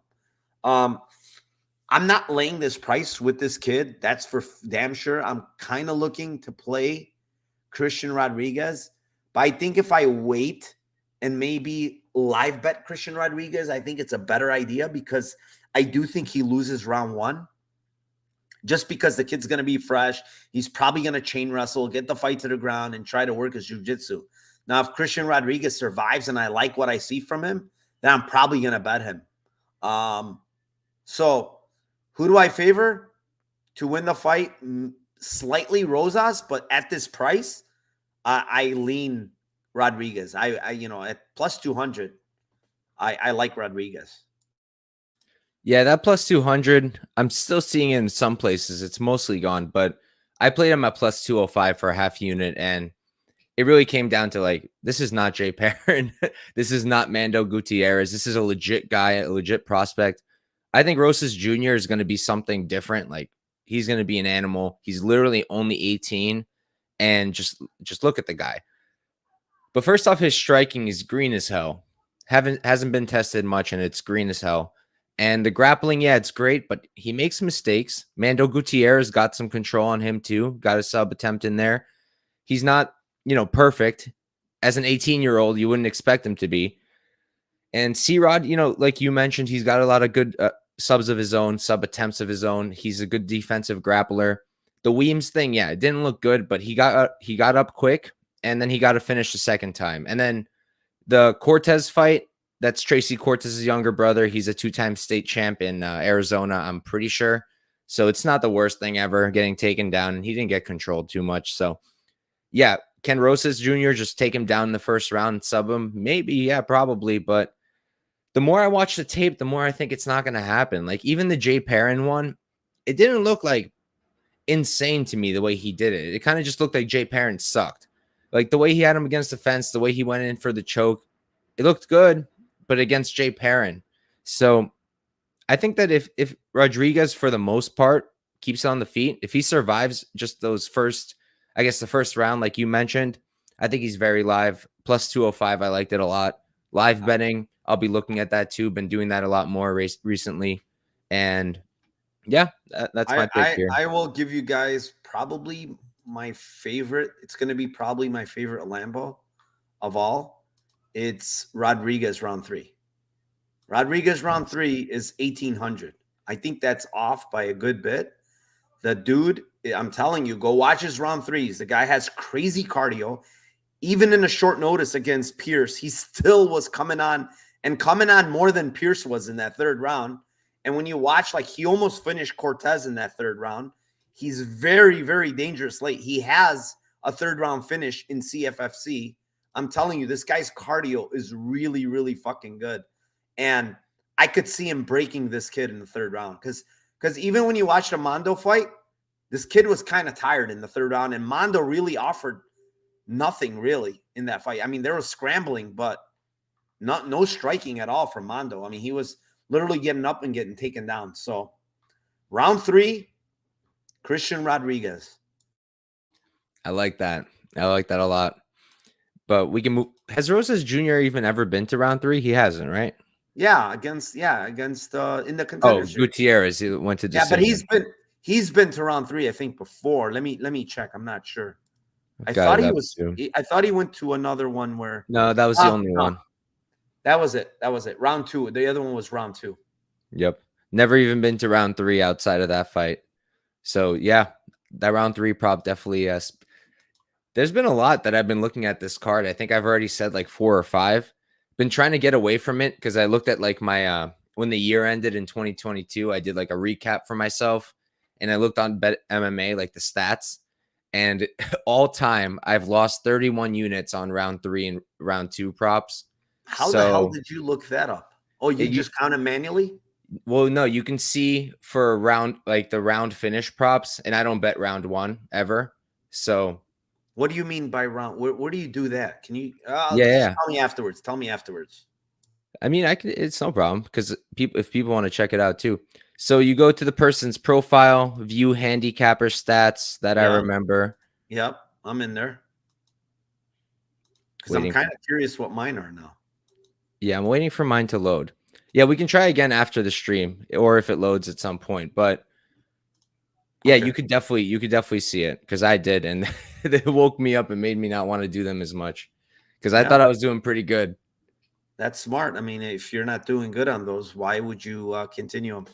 I'm not laying this price with this kid. That's for damn sure. I'm kind of looking to play Christian Rodriguez. But I think if I wait and maybe live bet Christian Rodriguez, I think it's a better idea, because I do think he loses round 1. Just because the kid's going to be fresh. He's probably going to chain wrestle, get the fight to the ground, and try to work his jiu-jitsu. Now, if Christian Rodriguez survives and I like what I see from him, then I'm probably going to bet him. So who do I favor to win the fight? Slightly Rosas, but at this price, I lean Rodriguez. I at plus 200, I like Rodriguez. Yeah, that plus 200, I'm still seeing it in some places. It's mostly gone, but I played him at plus 205 for a half unit, and it really came down to, like, this is not Jay Perrin. This is not Mando Gutierrez. This is a legit guy, a legit prospect. I think Rosas Jr. is going to be something different. Like, he's going to be an animal. He's literally only 18, and just look at the guy. But first off, his striking is green as hell. Hasn't been tested much, and it's green as hell. And the grappling, yeah, it's great, but he makes mistakes. Mando Gutierrez got some control on him too. Got a sub attempt in there. He's not, perfect. As an 18-year-old, you wouldn't expect him to be. And C-Rod, like you mentioned, he's got a lot of good subs of his own, sub attempts of his own. He's a good defensive grappler. The Weems thing, yeah, it didn't look good, but he got up quick, and then he got to finish the second time. And then the Cortez fight, that's Tracy Cortez's younger brother. He's a 2-time state champ in Arizona, I'm pretty sure. So it's not the worst thing ever, getting taken down, and he didn't get controlled too much. So, yeah, can Rosas Jr. just take him down in the first round and sub him? Maybe, yeah, probably. But the more I watch the tape, the more I think it's not going to happen. Like, even the Jay Perrin one, it didn't look like insane to me the way he did it. It kind of just looked like Jay Perrin sucked. Like, the way he had him against the fence, the way he went in for the choke, it looked good, but against Jay Perrin. So I think that if Rodriguez, for the most part, keeps on the feet, if he survives just those the first round, like you mentioned, I think he's very live. Plus 205, I liked it a lot. Live betting, I'll be looking at that too. Been doing that a lot more recently. And yeah, that's my pick here. I will give you guys probably my favorite. It's going to be probably my favorite Lambo of all. It's Rodriguez round 3. Rodriguez round 3 is 1,800. I think that's off by a good bit. The dude, I'm telling you, go watch his round 3s. The guy has crazy cardio. Even in a short notice against Pierce, he still was coming on more than Pierce was in that third round. And when you watch, like, he almost finished Cortez in that third round. He's very, very dangerous late. He has a third round finish in CFFC. I'm telling you, this guy's cardio is really, really fucking good. And I could see him breaking this kid in the third round. Because even when you watch the Mando fight, this kid was kind of tired in the third round. And Mando really offered nothing really in that fight. I mean, there was scrambling, but no striking at all from Mando. I mean, he was literally getting up and getting taken down. So round 3, Christian Rodriguez. I like that. I like that a lot. But we can move. Has Rosas Jr. even ever been to round 3? He hasn't, right? Yeah, against in the Contender Series. Gutierrez, he went to decision. Yeah, but he's been to round 3, I think, before. Let me check. I'm not sure. I Got thought it he up was. too. I thought he went to another one where. No, that was the only No, one. that was it. That was it. Round 2. The other one was round 2. Yep. Never even been to round 3 outside of that fight. So yeah, that round 3 prop definitely. There's been a lot that I've been looking at this card. I think I've already said like 4 or 5. Been trying to get away from it because I looked at like my when the year ended in 2022. I did like a recap for myself, and I looked on Bet MMA like the stats, and all time I've lost 31 units on round 3 and round 2 props. How the hell So did you look that up? Oh, you it, just counted manually? well, no, you can see for round like the round finish props, and I don't bet round 1 ever. So What do you mean by round? Where do you do that? Can you yeah, just yeah. tell me afterwards? Tell me afterwards. I mean, I could. It's no problem because if people want to check it out too. So you go to the person's profile, view handicapper stats that I Yeah. remember. Yep. I'm in there because I'm Waiting. kind of curious what mine are now. Yeah, I'm waiting for mine to load. Yeah, we can try again after the stream, or if it loads at some point. But yeah, Okay. you could definitely see it because I did, and they woke me up and made me not want to do them as much because I Yeah. thought I was doing pretty good. That's smart. I mean, if you're not doing good on those, why would you continue them?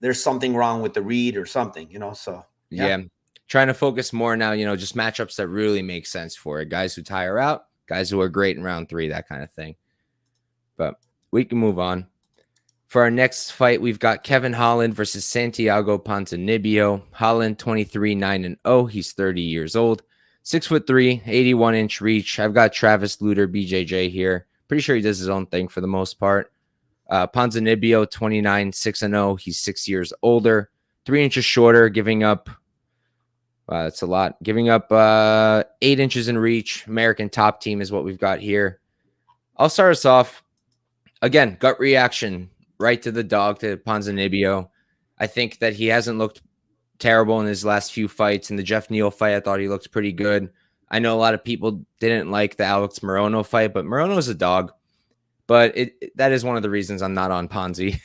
There's something wrong with the read or something, So yeah. Yeah, trying to focus more now. Just matchups that really make sense for it. Guys who tire out, guys who are great in round 3, that kind of thing. But we can move on. For our next fight, we've got Kevin Holland versus Santiago Ponzinibbio. Holland 23 9-0. He's 30 years old. 6'3", 81-inch reach. I've got Travis Luter, BJJ here. Pretty sure he does his own thing for the most part. Ponzinibbio 29 6-0. He's 6 years older. 3 inches shorter, giving up. That's a lot. Giving up 8 inches in reach. American top team is what we've got here. I'll start us off. Again, gut reaction right to the dog, to Ponzinibbio. I think that he hasn't looked terrible in his last few fights. In the Jeff Neal fight, I thought he looked pretty good. I know a lot of people didn't like the Alex Morono fight, but Morono's a dog. But that is one of the reasons I'm not on Ponzi.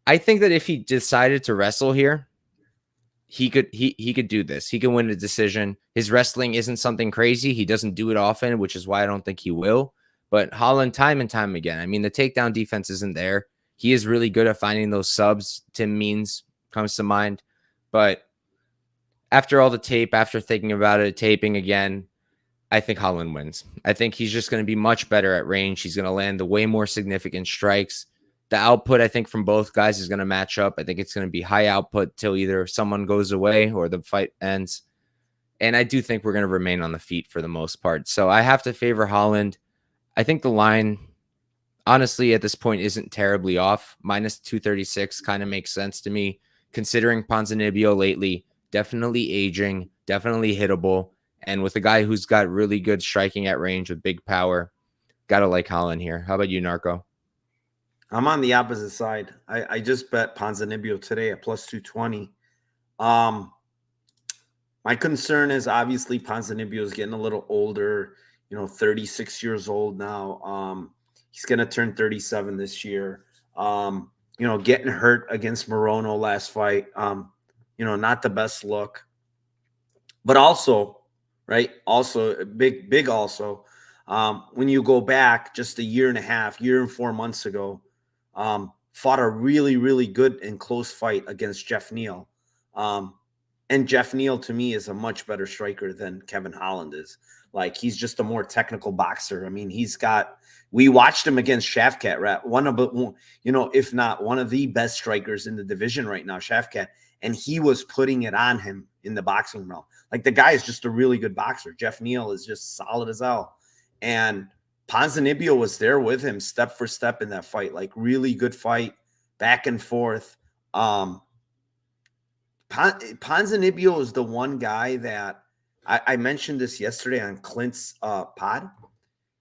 I think that if he decided to wrestle here, he could do this. He can win a decision. His wrestling isn't something crazy. He doesn't do it often, which is why I don't think he will. But Holland, time and time again, I mean, the takedown defense isn't there. He is really good at finding those subs. Tim Means comes to mind. But after all the tape, after thinking about it, taping again, I think Holland wins. I think he's just going to be much better at range. He's going to land the way more significant strikes. The output, I think, from both guys is going to match up. I think it's going to be high output till either someone goes away or the fight ends. And I do think we're going to remain on the feet for the most part. So I have to favor Holland. I think the line, honestly, at this point isn't terribly off. Minus 236 kind of makes sense to me, considering Ponzinibbio lately, definitely aging, definitely hittable. And with a guy who's got really good striking at range with big power, got to like Holland here. How about you, Narco? I'm on the opposite side. I just bet Ponzinibbio today at plus 220. My concern is obviously Ponzinibbio is getting a little older, 36 years old now. He's going to turn 37 this year. Getting hurt against Morono last fight, not the best look. But also, right, also, big also, when you go back just a year and 4 months ago, fought a really, really good and close fight against Jeff Neal. And Jeff Neal, to me, is a much better striker than Kevin Holland is. Like, he's just a more technical boxer. I mean, we watched him against Shafkat, right? If not one of the best strikers in the division right now, Shafkat. And he was putting it on him in the boxing realm. Like, the guy is just a really good boxer. Jeff Neal is just solid as hell. And Ponzinibbio was there with him step for step in that fight. Like, really good fight, back and forth. Ponzinibbio is the one guy that I mentioned this yesterday on Clint's pod.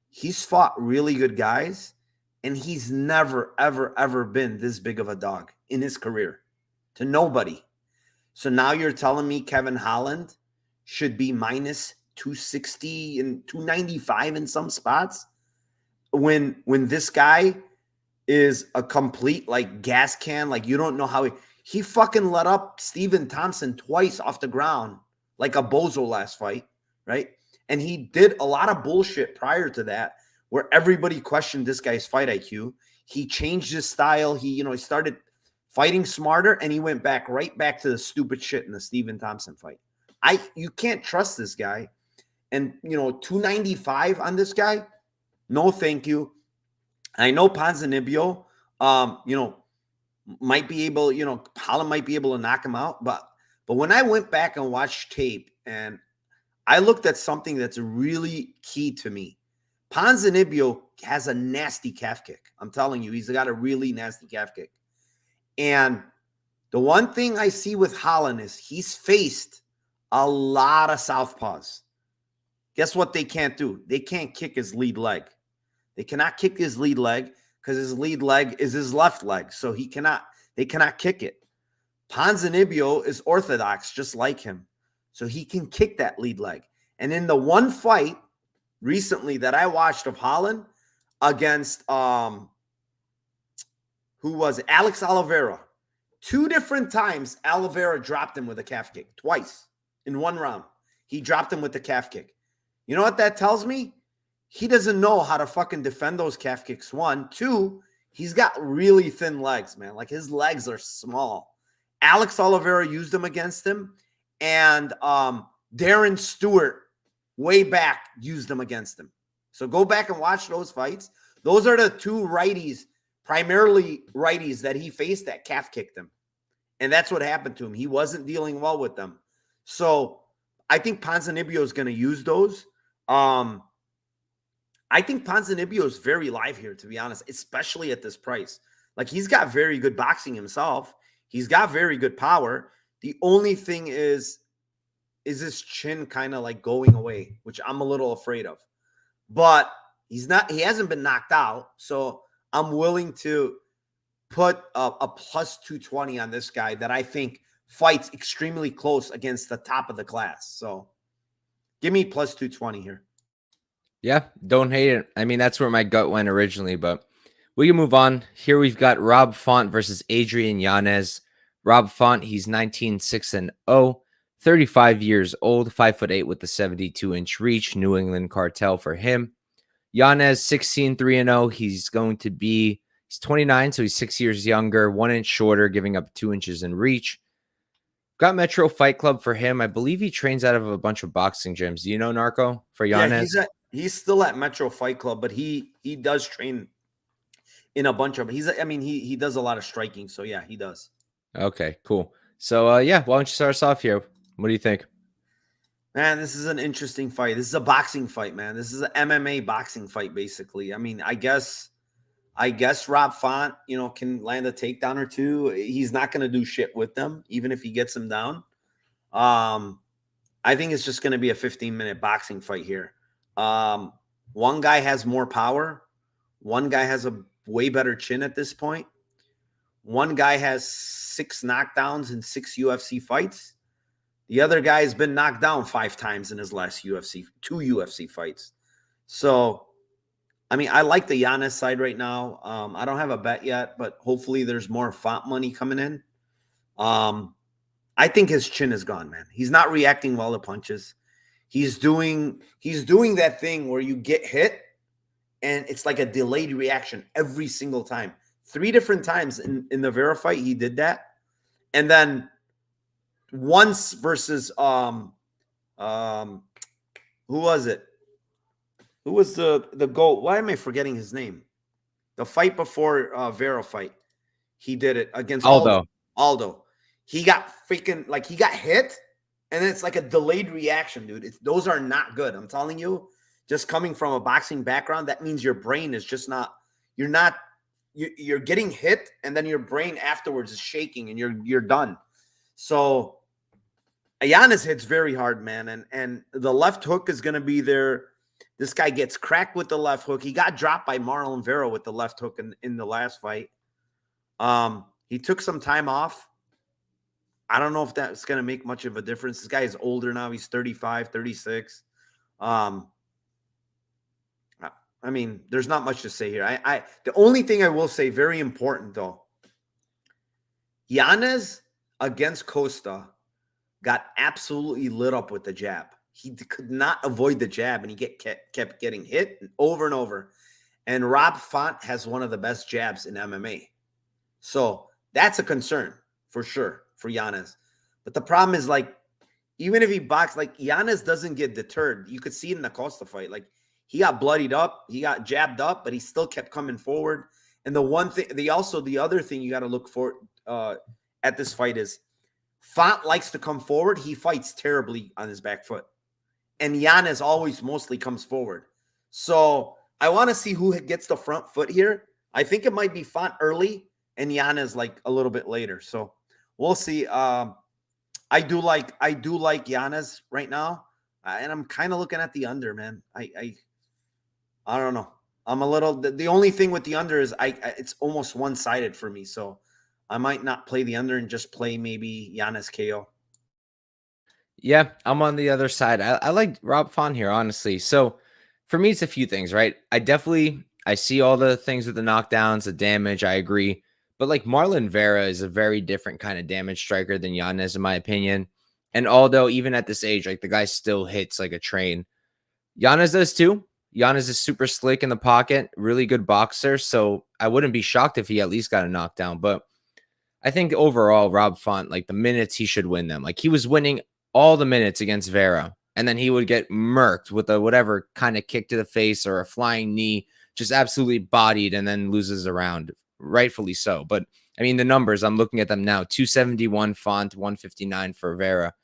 He's fought really good guys, and he's never, ever, ever been this big of a dog in his career to nobody. So now you're telling me Kevin Holland should be minus 260 and 295 in some spots when this guy is a complete like gas can, like you don't know how he fucking let up Stephen Thompson twice off the ground like a bozo last fight, right? And he did a lot of bullshit prior to that where everybody questioned this guy's fight IQ. He changed his style. He started fighting smarter, and he went right back to the stupid shit in the Stephen Thompson fight. You can't trust this guy. And, 295 on this guy, no thank you. I know Ponzinibbio, might be able, Holland might be able to knock him out. But when I went back and watched tape and I looked at something that's really key to me, Ponzinibbio has a nasty calf kick. I'm telling you, he's got a really nasty calf kick. And the one thing I see with Holland is he's faced a lot of southpaws. Guess what they can't do? They can't kick his lead leg. They cannot kick his lead leg because his lead leg is his left leg. So they cannot kick it. Ponzinibbio is orthodox, just like him. So he can kick that lead leg. And in the one fight recently that I watched of Holland against who was it? Alex Oliveira. 2 different times Oliveira dropped him with a calf kick. Twice in one round. He dropped him with the calf kick. You know what that tells me? He doesn't know how to fucking defend those calf kicks. 1. 2, he's got really thin legs, man. Like his legs are small. Alex Oliveira used them against him. And Darren Stewart way back used them against him. So go back and watch those fights. Those are the 2 righties, primarily righties, that he faced that calf kicked him. And that's what happened to him. He wasn't dealing well with them. So I think Ponzinibbio is going to use those. I think Ponzinibbio is very live here, to be honest, especially at this price. Like, he's got very good boxing himself. He's got very good power. The only thing is his chin kind of like going away, which I'm a little afraid of. But he hasn't been knocked out. So I'm willing to put a plus 220 on this guy that I think fights extremely close against the top of the class. So give me plus 220 here. Yeah, don't hate it. I mean, that's where my gut went originally, but we can move on. Here we've got Rob Font versus Adrian Yanez. Rob Font, he's 19-6-0, 35 years old, 5'8" with the 72-inch reach. New England cartel for him. Yanez, 16-3-0. He's 29, so he's 6 years younger, 1 inch shorter, giving up 2 inches in reach. Got Metro Fight Club for him. I believe he trains out of a bunch of boxing gyms. Do you know, Narco, for Yanez? Yeah, he's still at Metro Fight Club, but he does train in a bunch of. He does a lot of striking. So yeah, he does. Okay, cool. So yeah, why don't you start us off here? What do you think? Man, this is an interesting fight. This is a boxing fight, man. This is an MMA boxing fight, basically. I mean, I guess Rob Font, can land a takedown or 2. He's not going to do shit with them, even if he gets them down. I think it's just going to be a 15-minute boxing fight here. One guy has more power. One guy has a way better chin at this point. One guy has 6 knockdowns in 6 UFC fights. The other guy has been knocked down 5 times in his last 2 UFC fights. So, I mean, I like the Yanez side right now. I don't have a bet yet, but hopefully there's more Font money coming in. I think his chin is gone, man. He's not reacting well to punches. He's doing that thing where you get hit and it's like a delayed reaction every single time. 3 different times in the Vera fight, he did that. And then once versus who was it? Who was the GOAT? Why am I forgetting his name? The fight before Vera fight. He did it against Aldo. He got he got hit, and it's like a delayed reaction, dude. Those are not good. I'm telling you, just coming from a boxing background, that means your brain is just not, you're getting hit, and then your brain afterwards is shaking, and you're done. So Yanez hits very hard, man, and the left hook is going to be there. This guy gets cracked with the left hook. He got dropped by Marlon Vera with the left hook in the last fight. He took some time off. I don't know if that's going to make much of a difference. This guy is older now. He's 35, 36. I mean, there's not much to say here. The only thing I will say, very important though, Yanez against Costa got absolutely lit up with the jab. He could not avoid the jab, and he kept getting hit over and over. And Rob Font has one of the best jabs in MMA. So that's a concern for sure for Yanez. But the problem is, like, even if he boxed, like, Yanez doesn't get deterred. You could see it in the Costa fight. Like, he got bloodied up, he got jabbed up, but he still kept coming forward. And the other thing you got to look for at this fight is Font likes to come forward. He fights terribly on his back foot. And Yanez always mostly comes forward. So I want to see who gets the front foot here. I think it might be Font early and Yanez like a little bit later. So we'll see. I do like Yanez right now. And I'm kind of looking at the under, man. I don't know. I'm a little, the only thing with the under is it's almost one-sided for me. So I might not play the under and just play maybe Yanez KO. Yeah, I'm on the other side. I like Rob Font here, honestly. So for me, it's a few things, right? I see all the things with the knockdowns, the damage. I agree. But like Marlon Vera is a very different kind of damage striker than Yanez, in my opinion. And although even at this age, like the guy still hits like a train. Yanez does too. Yanez is super slick in the pocket, really good boxer. So I wouldn't be shocked if he at least got a knockdown. But I think overall, Rob Font, like the minutes, he should win them. Like he was winning all the minutes against Vera, and then he would get murked with a whatever kind of kick to the face or a flying knee, just absolutely bodied, and then loses a round, rightfully so. But I mean, the numbers, I'm looking at them now: 271 Font, 159 for Vera.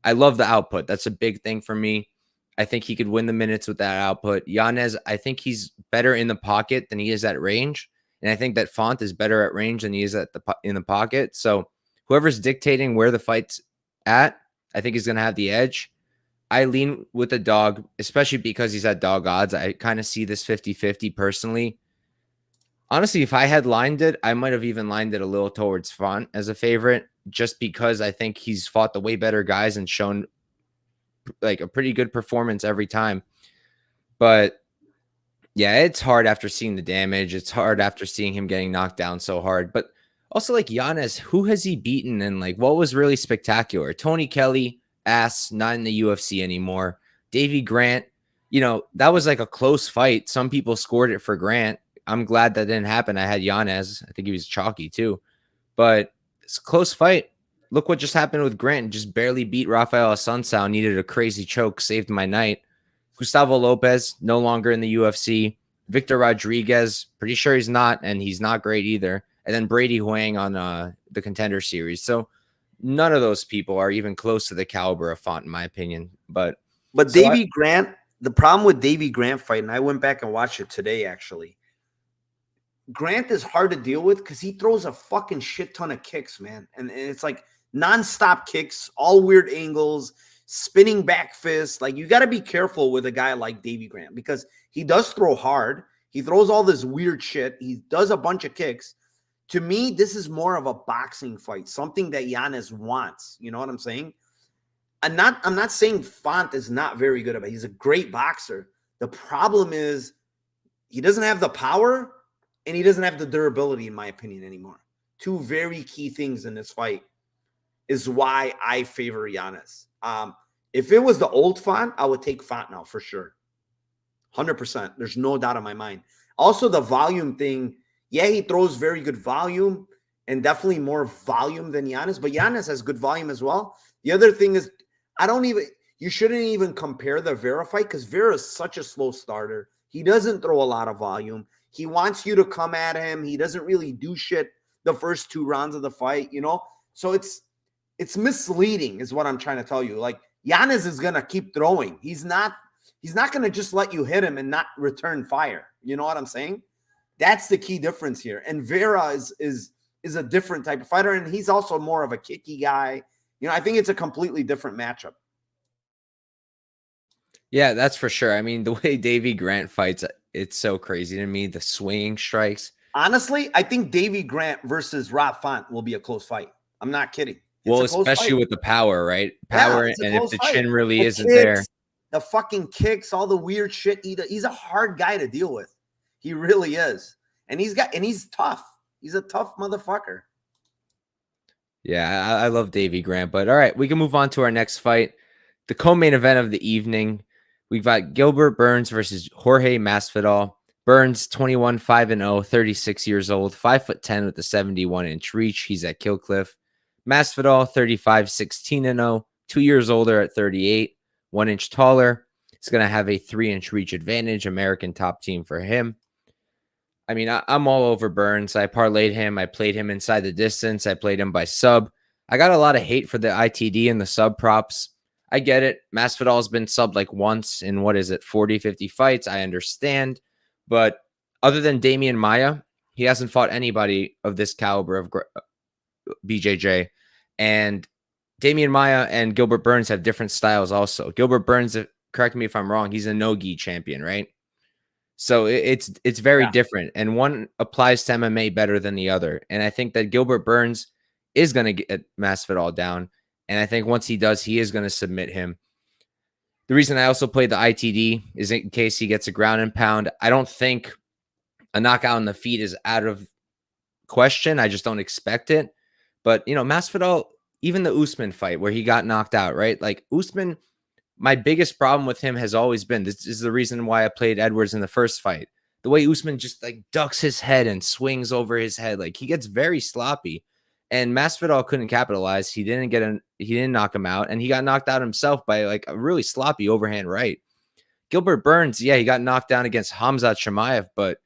I love the output. That's a big thing for me. I think he could win the minutes with that output. Yanez, I think he's better in the pocket than he is at range. And I think that Font is better at range than he is in the pocket. So whoever's dictating where the fight's at, I think he's going to have the edge. I lean with the dog, especially because he's at dog odds. I kind of see this 50-50 personally. Honestly, if I had lined it, I might have even lined it a little towards Font as a favorite, just because I think he's fought the way better guys and shown like a pretty good performance every time. But yeah, it's hard after seeing the damage. It's hard after seeing him getting knocked down so hard. But also, like Yanez, who has he beaten? And like, what was really spectacular? Tony Kelly, ass, not in the UFC anymore. Davy Grant, that was like a close fight. Some people scored it for Grant. I'm glad that didn't happen. I had Yanez. I think he was chalky too. But it's a close fight. Look what just happened with Grant. Just barely beat Rafael Assunção. Needed a crazy choke. Saved my night. Gustavo Lopez, no longer in the UFC. Victor Rodriguez, pretty sure he's not, and he's not great either. And then Brady Huang on the Contender Series. So none of those people are even close to the caliber of Font, in my opinion. But Davy Grant, the problem with Davy Grant fight, and I went back and watched it today, actually. Grant is hard to deal with because he throws a fucking shit ton of kicks, man. And it's like nonstop kicks, all weird angles, spinning back fists. Like, you got to be careful with a guy like Davy Grant because he does throw hard. He throws all this weird shit. He does a bunch of kicks. To me, this is more of a boxing fight, something that Yanez wants. You know what I'm saying? I'm not saying Font is not very good at it. He's a great boxer. The problem is he doesn't have the power and he doesn't have the durability, in my opinion, anymore. Two very key things in this fight is why I favor Yanez. If it was the old Font, I would take Font now for sure. 100%. There's no doubt in my mind. Also, the volume thing. Yeah, he throws very good volume and definitely more volume than Yanez, but Yanez has good volume as well. The other thing is, you shouldn't even compare the Vera fight because Vera is such a slow starter. He doesn't throw a lot of volume. He wants you to come at him. He doesn't really do shit the first 2 rounds of the fight, So it's misleading is what I'm trying to tell you. Like, Yanez is going to keep throwing. He's not going to just let you hit him and not return fire. You know what I'm saying? That's the key difference here. And Vera is a different type of fighter, and he's also more of a kicky guy. I think it's a completely different matchup. Yeah, that's for sure. I mean, the way Davy Grant fights, it's so crazy to me. The swinging strikes. Honestly, I think Davy Grant versus Rob Font will be a close fight. I'm not kidding. Well, especially with the power, right? Power, and if the chin really isn't there. The fucking kicks, all the weird shit. He's a hard guy to deal with. He really is. And he's tough. He's a tough motherfucker. Yeah, I love Davy Grant. But all right, we can move on to our next fight. the co-main event of the evening, we've got Gilbert Burns versus Jorge Masvidal. Burns, 21, 5-0, 36 years old, 5'10" with a 71-inch reach. He's at Killcliff. Masvidal, 35, 16-0, 2 years older at 38, 1 inch taller. He's going to have a 3-inch reach advantage. American top team for him. I mean, I'm all over Burns. I parlayed him. I played him inside the distance. I played him by sub. I got a lot of hate for the ITD and the sub props. I get it. Masvidal's been subbed like once in, 40, 50 fights. I understand. But other than Damian Maia, he hasn't fought anybody of this caliber of BJJ. And Damian Maia and Gilbert Burns have different styles also. Gilbert Burns, correct me if I'm wrong, he's a no-gi champion, right? So it's very different. And one applies to MMA better than the other. And I think that Gilbert Burns is going to get Masvidal down. And I think once he does, he is going to submit him. The reason I also played the ITD is in case he gets a ground and pound. I don't think a knockout on the feet is out of question. I just don't expect it. But, Masvidal, even the Usman fight where he got knocked out, right? Like Usman, my biggest problem with him has always been, this is the reason why I played Edwards in the first fight. The way Usman just like ducks his head and swings over his head. Like he gets very sloppy. And Masvidal couldn't capitalize. He didn't knock him out. And he got knocked out himself by like a really sloppy overhand right. Gilbert Burns, yeah, he got knocked down against Khamzat Chimaev, but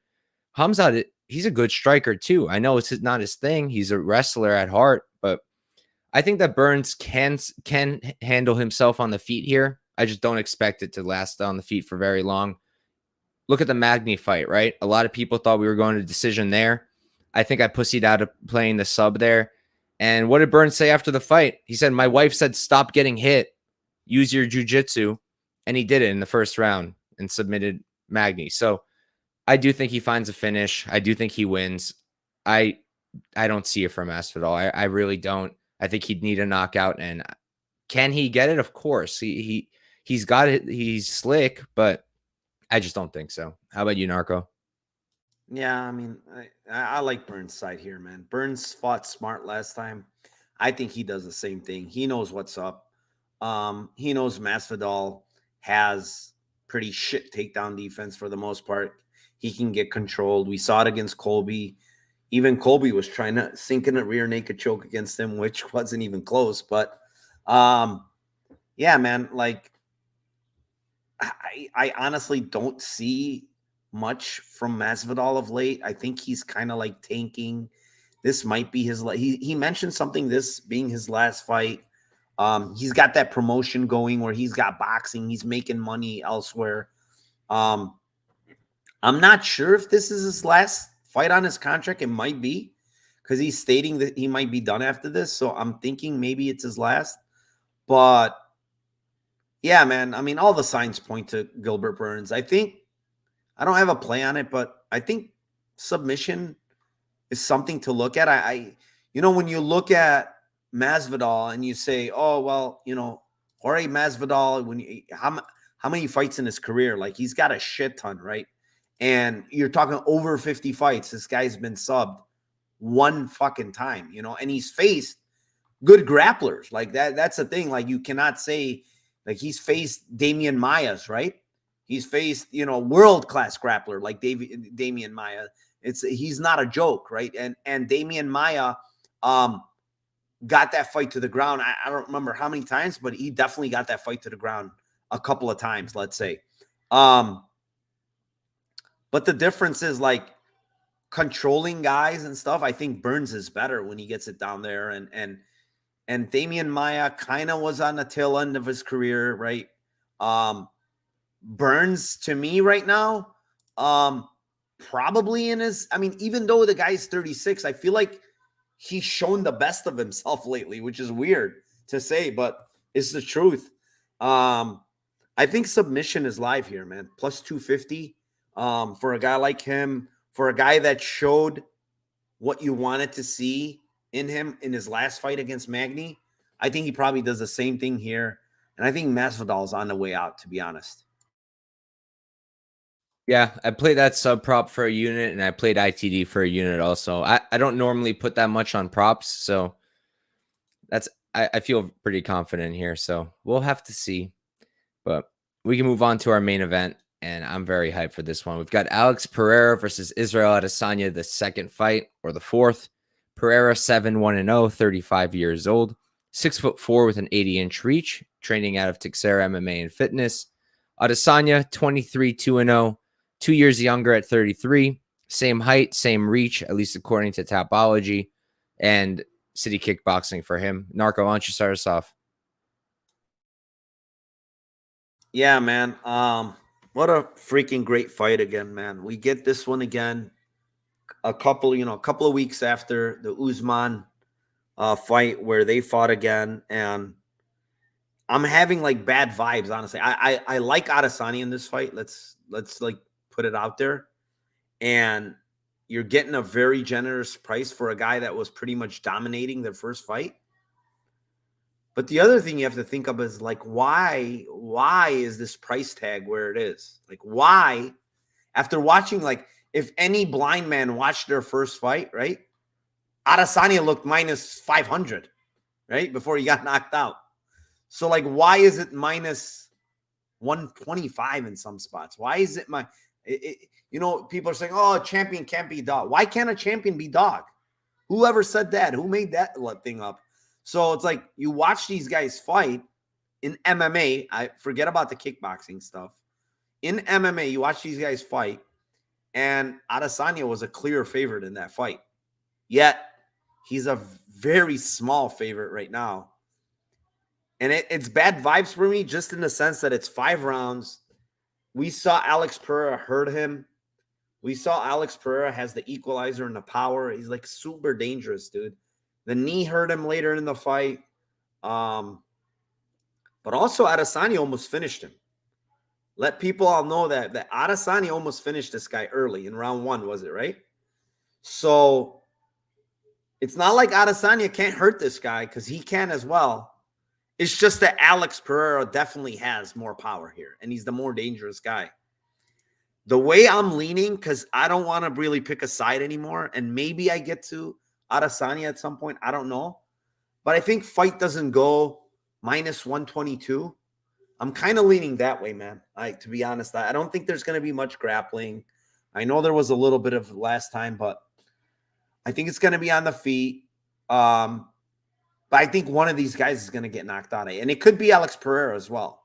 Khamzat, he's a good striker too. I know it's not his thing. He's a wrestler at heart, but I think that Burns can handle himself on the feet here. I just don't expect it to last on the feet for very long. Look at the Magny fight, right? A lot of people thought we were going to decision there. I think I pussied out of playing the sub there. And what did Burns say after the fight? He said, my wife said, stop getting hit. Use your jiu-jitsu. And he did it in the first round and submitted Magny. So I do think he finds a finish. I do think he wins. I don't see it from Masvidal. I really don't. I think he'd need a knockout. And can he get it? Of course. He's got it. He's slick, but I just don't think so. How about you, Narco? Yeah, I mean, I like Burns' side here, man. Burns fought smart last time. I think he does the same thing. He knows what's up. He knows Masvidal has pretty shit takedown defense for the most part. He can get controlled. We saw it against Colby. Even Colby was trying to sink in a rear naked choke against him, which wasn't even close. But yeah, man, like I honestly don't see much from Masvidal of late. I think he's kind of like tanking. This might be his. He mentioned something. This being his last fight. He's got that promotion going where he's got boxing. He's making money elsewhere. I'm not sure if this is his last fight on his contract. It might be because he's stating that he might be done after this. So I'm thinking maybe it's his last. But yeah, man. I mean, all the signs point to Gilbert Burns. I think I don't have a play on it, but I think submission is something to look at. When you look at Masvidal and you say, oh, well, Jorge Masvidal, how many fights in his career? Like he's got a shit ton, right? And you're talking over 50 fights. This guy's been subbed one fucking time, and he's faced good grapplers. Like that's the thing. Like you cannot say like he's faced Damian Maia's, right? He's faced, world-class grappler like Damian Maia. He's not a joke, right? And Damian Maia got that fight to the ground. I don't remember how many times, but he definitely got that fight to the ground a couple of times, let's say. But the difference is like controlling guys and stuff. I think Burns is better when he gets it down there. And Damian Maia kind of was on the tail end of his career, right? Burns to me right now, probably in his, even though the guy's 36, I feel like he's shown the best of himself lately, which is weird to say, but it's the truth. I think submission is live here, man. Plus 250 for a guy like him, for a guy that showed what you wanted to see in him in his last fight against Magny. I think he probably does the same thing here. And I think Masvidal's on the way out, to be honest. Yeah, I played that sub prop for a unit, and I played ITD for a unit also. I don't normally put that much on props, so I feel pretty confident here, so we'll have to see. But we can move on to our main event, and I'm very hyped for this one. We've got Alex Pereira versus Israel Adesanya, the second fight, or the fourth. Pereira 7-1-0, 35 years old, 6'4" with an 80-inch reach, training out of Tixera MMA and Fitness. Adesanya 23-2-0, 2 years younger at 33, same height, same reach, at least according to Tapology, and City Kickboxing for him. Narco, why don't you start us off? Yeah, man. What a freaking great fight again, man. We get this one again a couple of weeks after the Usman fight where they fought again, and I'm having like bad vibes, honestly. I like Adesanya in this fight. Let's like put it out there. And you're getting a very generous price for a guy that was pretty much dominating their first fight. But the other thing you have to think of is like, why is this price tag where it is? Like, why, after watching, like, if any blind man watched their first fight, right? Adesanya looked minus 500, right? Before he got knocked out. So, like, why is it minus 125 in some spots? Why is it people are saying, oh, a champion can't be dog. Why can't a champion be dog? Whoever said that? Who made that thing up? So it's like you watch these guys fight in MMA. I forget about the kickboxing stuff. In MMA, you watch these guys fight, and Adesanya was a clear favorite in that fight. Yet, he's a very small favorite right now. And it's bad vibes for me just in the sense that it's 5 rounds. We saw Alex Pereira hurt him. We saw Alex Pereira has the equalizer and the power. He's like super dangerous, dude. The knee hurt him later in the fight. But also Adesanya almost finished him. Let people all know that Adesanya almost finished this guy early in round 1, was it, right? So it's not like Adesanya can't hurt this guy, because he can as well. It's just that Alex Pereira definitely has more power here, and he's the more dangerous guy. The way I'm leaning, because I don't want to really pick a side anymore, and maybe I get to Adesanya at some point, I don't know. But I think fight doesn't go minus 122. I'm kind of leaning that way, man. To be honest, I don't think there's going to be much grappling. I know there was a little bit of last time, but I think it's going to be on the feet. But I think one of these guys is going to get knocked out. And it could be Alex Pereira as well.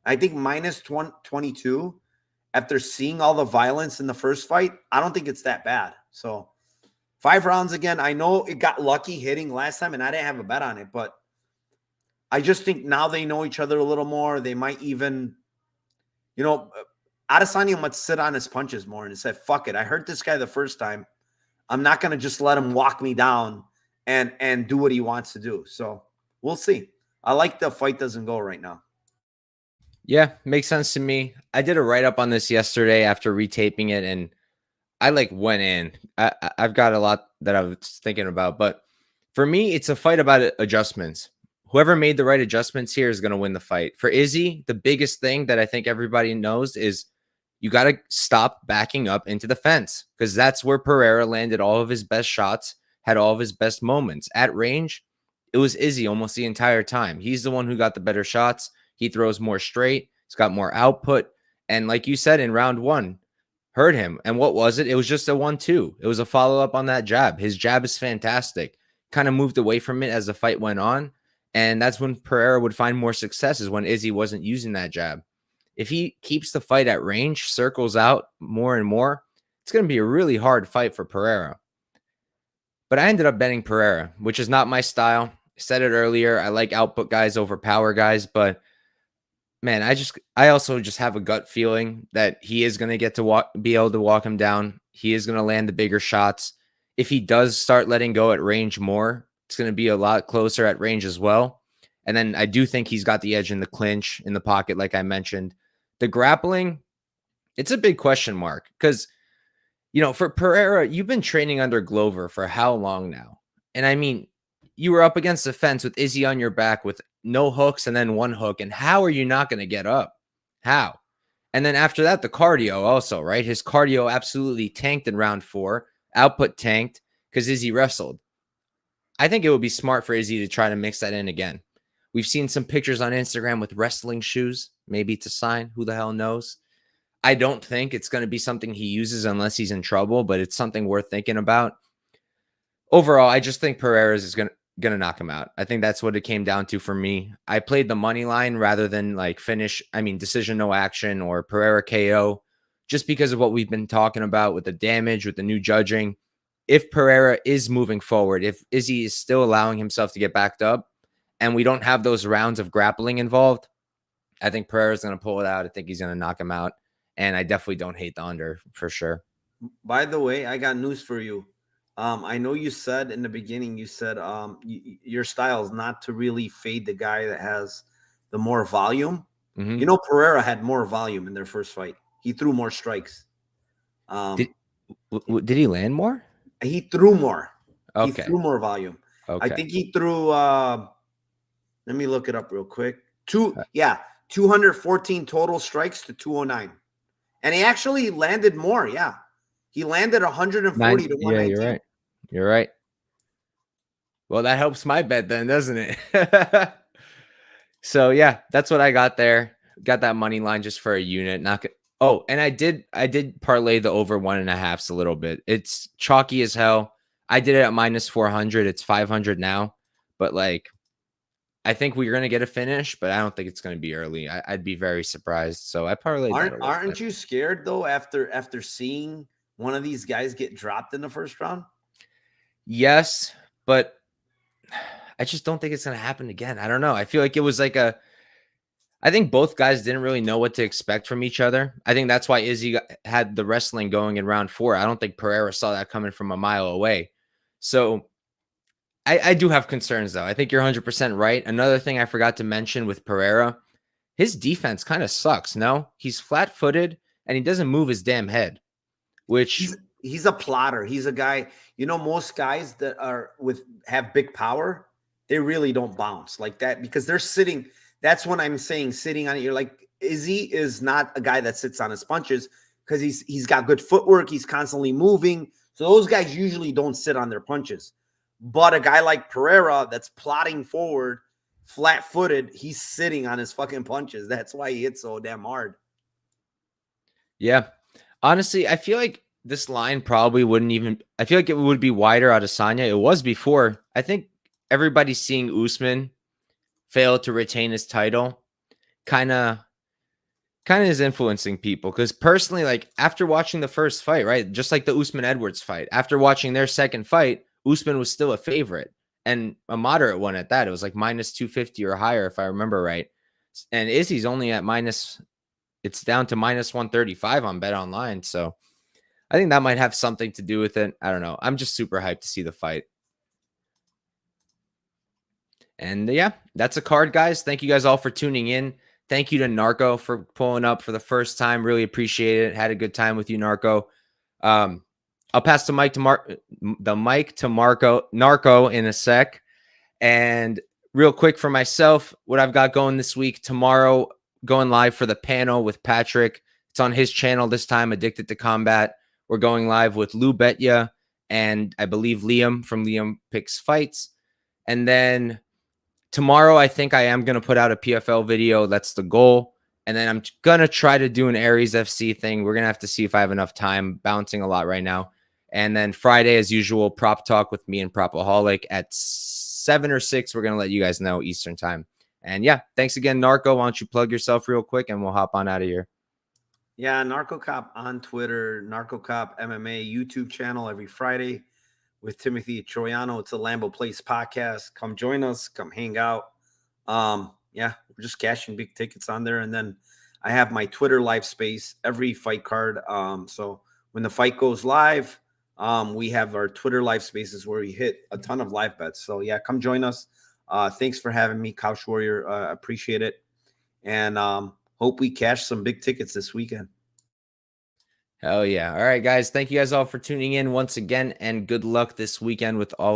I think minus 22, after seeing all the violence in the first fight, I don't think it's that bad. So 5 rounds again. I know it got lucky hitting last time, and I didn't have a bet on it. But I just think now they know each other a little more. They might even, Adesanya might sit on his punches more and say, fuck it. I hurt this guy the first time. I'm not going to just let him walk me down and do what he wants to do. So we'll see. I like the fight doesn't go right now. Yeah, makes sense to me. I did a write-up on this yesterday after retaping it, and I went in. I've got a lot that I was thinking about, but for me, it's a fight about adjustments. Whoever made the right adjustments here is going to win the fight. For Izzy, the biggest thing that I think everybody knows is you got to stop backing up into the fence, because that's where Pereira landed all of his best shots, had all of his best moments. At range, it was Izzy almost the entire time. He's the one who got the better shots. He throws more straight. He's got more output. And like you said, in round 1, hurt him. And what was it? It was just a 1-2. It was a follow-up on that jab. His jab is fantastic. Kind of moved away from it as the fight went on. And that's when Pereira would find more success, is when Izzy wasn't using that jab. If he keeps the fight at range, circles out more and more, it's going to be a really hard fight for Pereira. But I ended up betting Pereira, which is not my style. I said it earlier. I like output guys over power guys, but man, I also just have a gut feeling that he is going to get to be able to walk him down. He is going to land the bigger shots. If he does start letting go at range more, it's going to be a lot closer at range as well. And then I do think he's got the edge in the clinch, in the pocket, like I mentioned. The grappling, it's a big question mark, because, for Pereira, you've been training under Glover for how long now? And I mean, you were up against the fence with Izzy on your back with no hooks and then 1 hook. And how are you not going to get up? How? And then after that, the cardio also, right? His cardio absolutely tanked in round 4. Output tanked because Izzy wrestled. I think it would be smart for Izzy to try to mix that in again. We've seen some pictures on Instagram with wrestling shoes, maybe to sign. Who the hell knows? I don't think it's going to be something he uses unless he's in trouble, but it's something worth thinking about. Overall, I just think Pereira is going to knock him out. I think that's what it came down to for me. I played the money line rather than like decision, no action, or Pereira KO, just because of what we've been talking about with the damage, with the new judging. If Pereira is moving forward, if Izzy is still allowing himself to get backed up, and we don't have those rounds of grappling involved, I think Pereira's going to pull it out. I think he's going to knock him out. And I definitely don't hate the under for sure. By the way, I got news for you. I know you said in the beginning, you said your style is not to really fade the guy that has the more volume. Mm-hmm. You know, Pereira had more volume in their first fight. He threw more strikes. Did he land more? He threw more. Okay. He threw more volume. Okay. I think he threw, let me look it up real quick. 214 total strikes to 209. And he actually landed more. Yeah. He landed 140 to 119. Yeah, you're right. You're right. Well, that helps my bet then, doesn't it? So yeah, that's what I got there. Got that money line just for a unit. And I did parlay the over 1.5s a little bit. It's chalky as hell. I did it at minus 400. It's 500 now. But like, I think we're gonna get a finish, but I don't think it's gonna be early. I'd be very surprised. So I parlayed. Aren't you scared though after seeing one of these guys get dropped in the first round? Yes, but I just don't think it's gonna happen again. I don't know. I feel like it was like I think both guys didn't really know what to expect from each other. I think that's why Izzy had the wrestling going in round 4. I don't think Pereira saw that coming from a mile away. So I do have concerns, though. I think you're 100% right. Another thing I forgot to mention with Pereira, his defense kind of sucks, no? He's flat-footed, and he doesn't move his damn head, which... He's a plotter. He's a guy, most guys that have big power, they really don't bounce like that because they're sitting. That's what I'm saying, sitting on it. You're like, Izzy is not a guy that sits on his punches because he's got good footwork. He's constantly moving. So those guys usually don't sit on their punches. But a guy like Pereira that's plotting forward, flat-footed, he's sitting on his fucking punches. That's why he hits so damn hard. Yeah. Honestly, I feel like this line probably wouldn't even... I feel like it would be wider Adesanya. It was before. I think everybody's seeing Usman fail to retain his title. Kind of is influencing people. Because personally, like, after watching the first fight, right? Just like the Usman-Edwards fight. After watching their second fight, Usman was still a favorite, and a moderate one at that. It was like minus 250 or higher, if I remember right. And Izzy's only at it's down to minus 135 on Bet Online. So I think that might have something to do with it. I don't know. I'm just super hyped to see the fight. And yeah, that's a card, guys. Thank you guys all for tuning in. Thank you to Narco for pulling up for the first time. Really appreciate it. Had a good time with you, Narco. I'll pass the mic to Narco in a sec. And real quick for myself, what I've got going this week, tomorrow, going live for the panel with Patrick. It's on his channel this time, Addicted to Combat. We're going live with Lou Betya and I believe Liam from Liam Picks Fights. And then tomorrow, I think I am going to put out a PFL video. That's the goal. And then I'm going to try to do an Aries FC thing. We're going to have to see if I have enough time, bouncing a lot right now. And then Friday, as usual, Prop Talk with me and Propaholic at 7 or 6. We're going to let you guys know Eastern time. And yeah, thanks again, Narco. Why don't you plug yourself real quick and we'll hop on out of here. Yeah, Narco Cop on Twitter, Narco Cop MMA YouTube channel every Friday with Timothy Troiano. It's a Lambeau Place podcast. Come join us. Come hang out. Yeah, we're just cashing big tickets on there. And then I have my Twitter live space every fight card. So when the fight goes live, we have our Twitter live spaces where we hit a ton of live bets. So yeah, come join us. Thanks for having me, Couch Warrior. Appreciate it. And hope we cash some big tickets this weekend. Hell yeah. All right, guys. Thank you guys all for tuning in once again, and good luck this weekend with all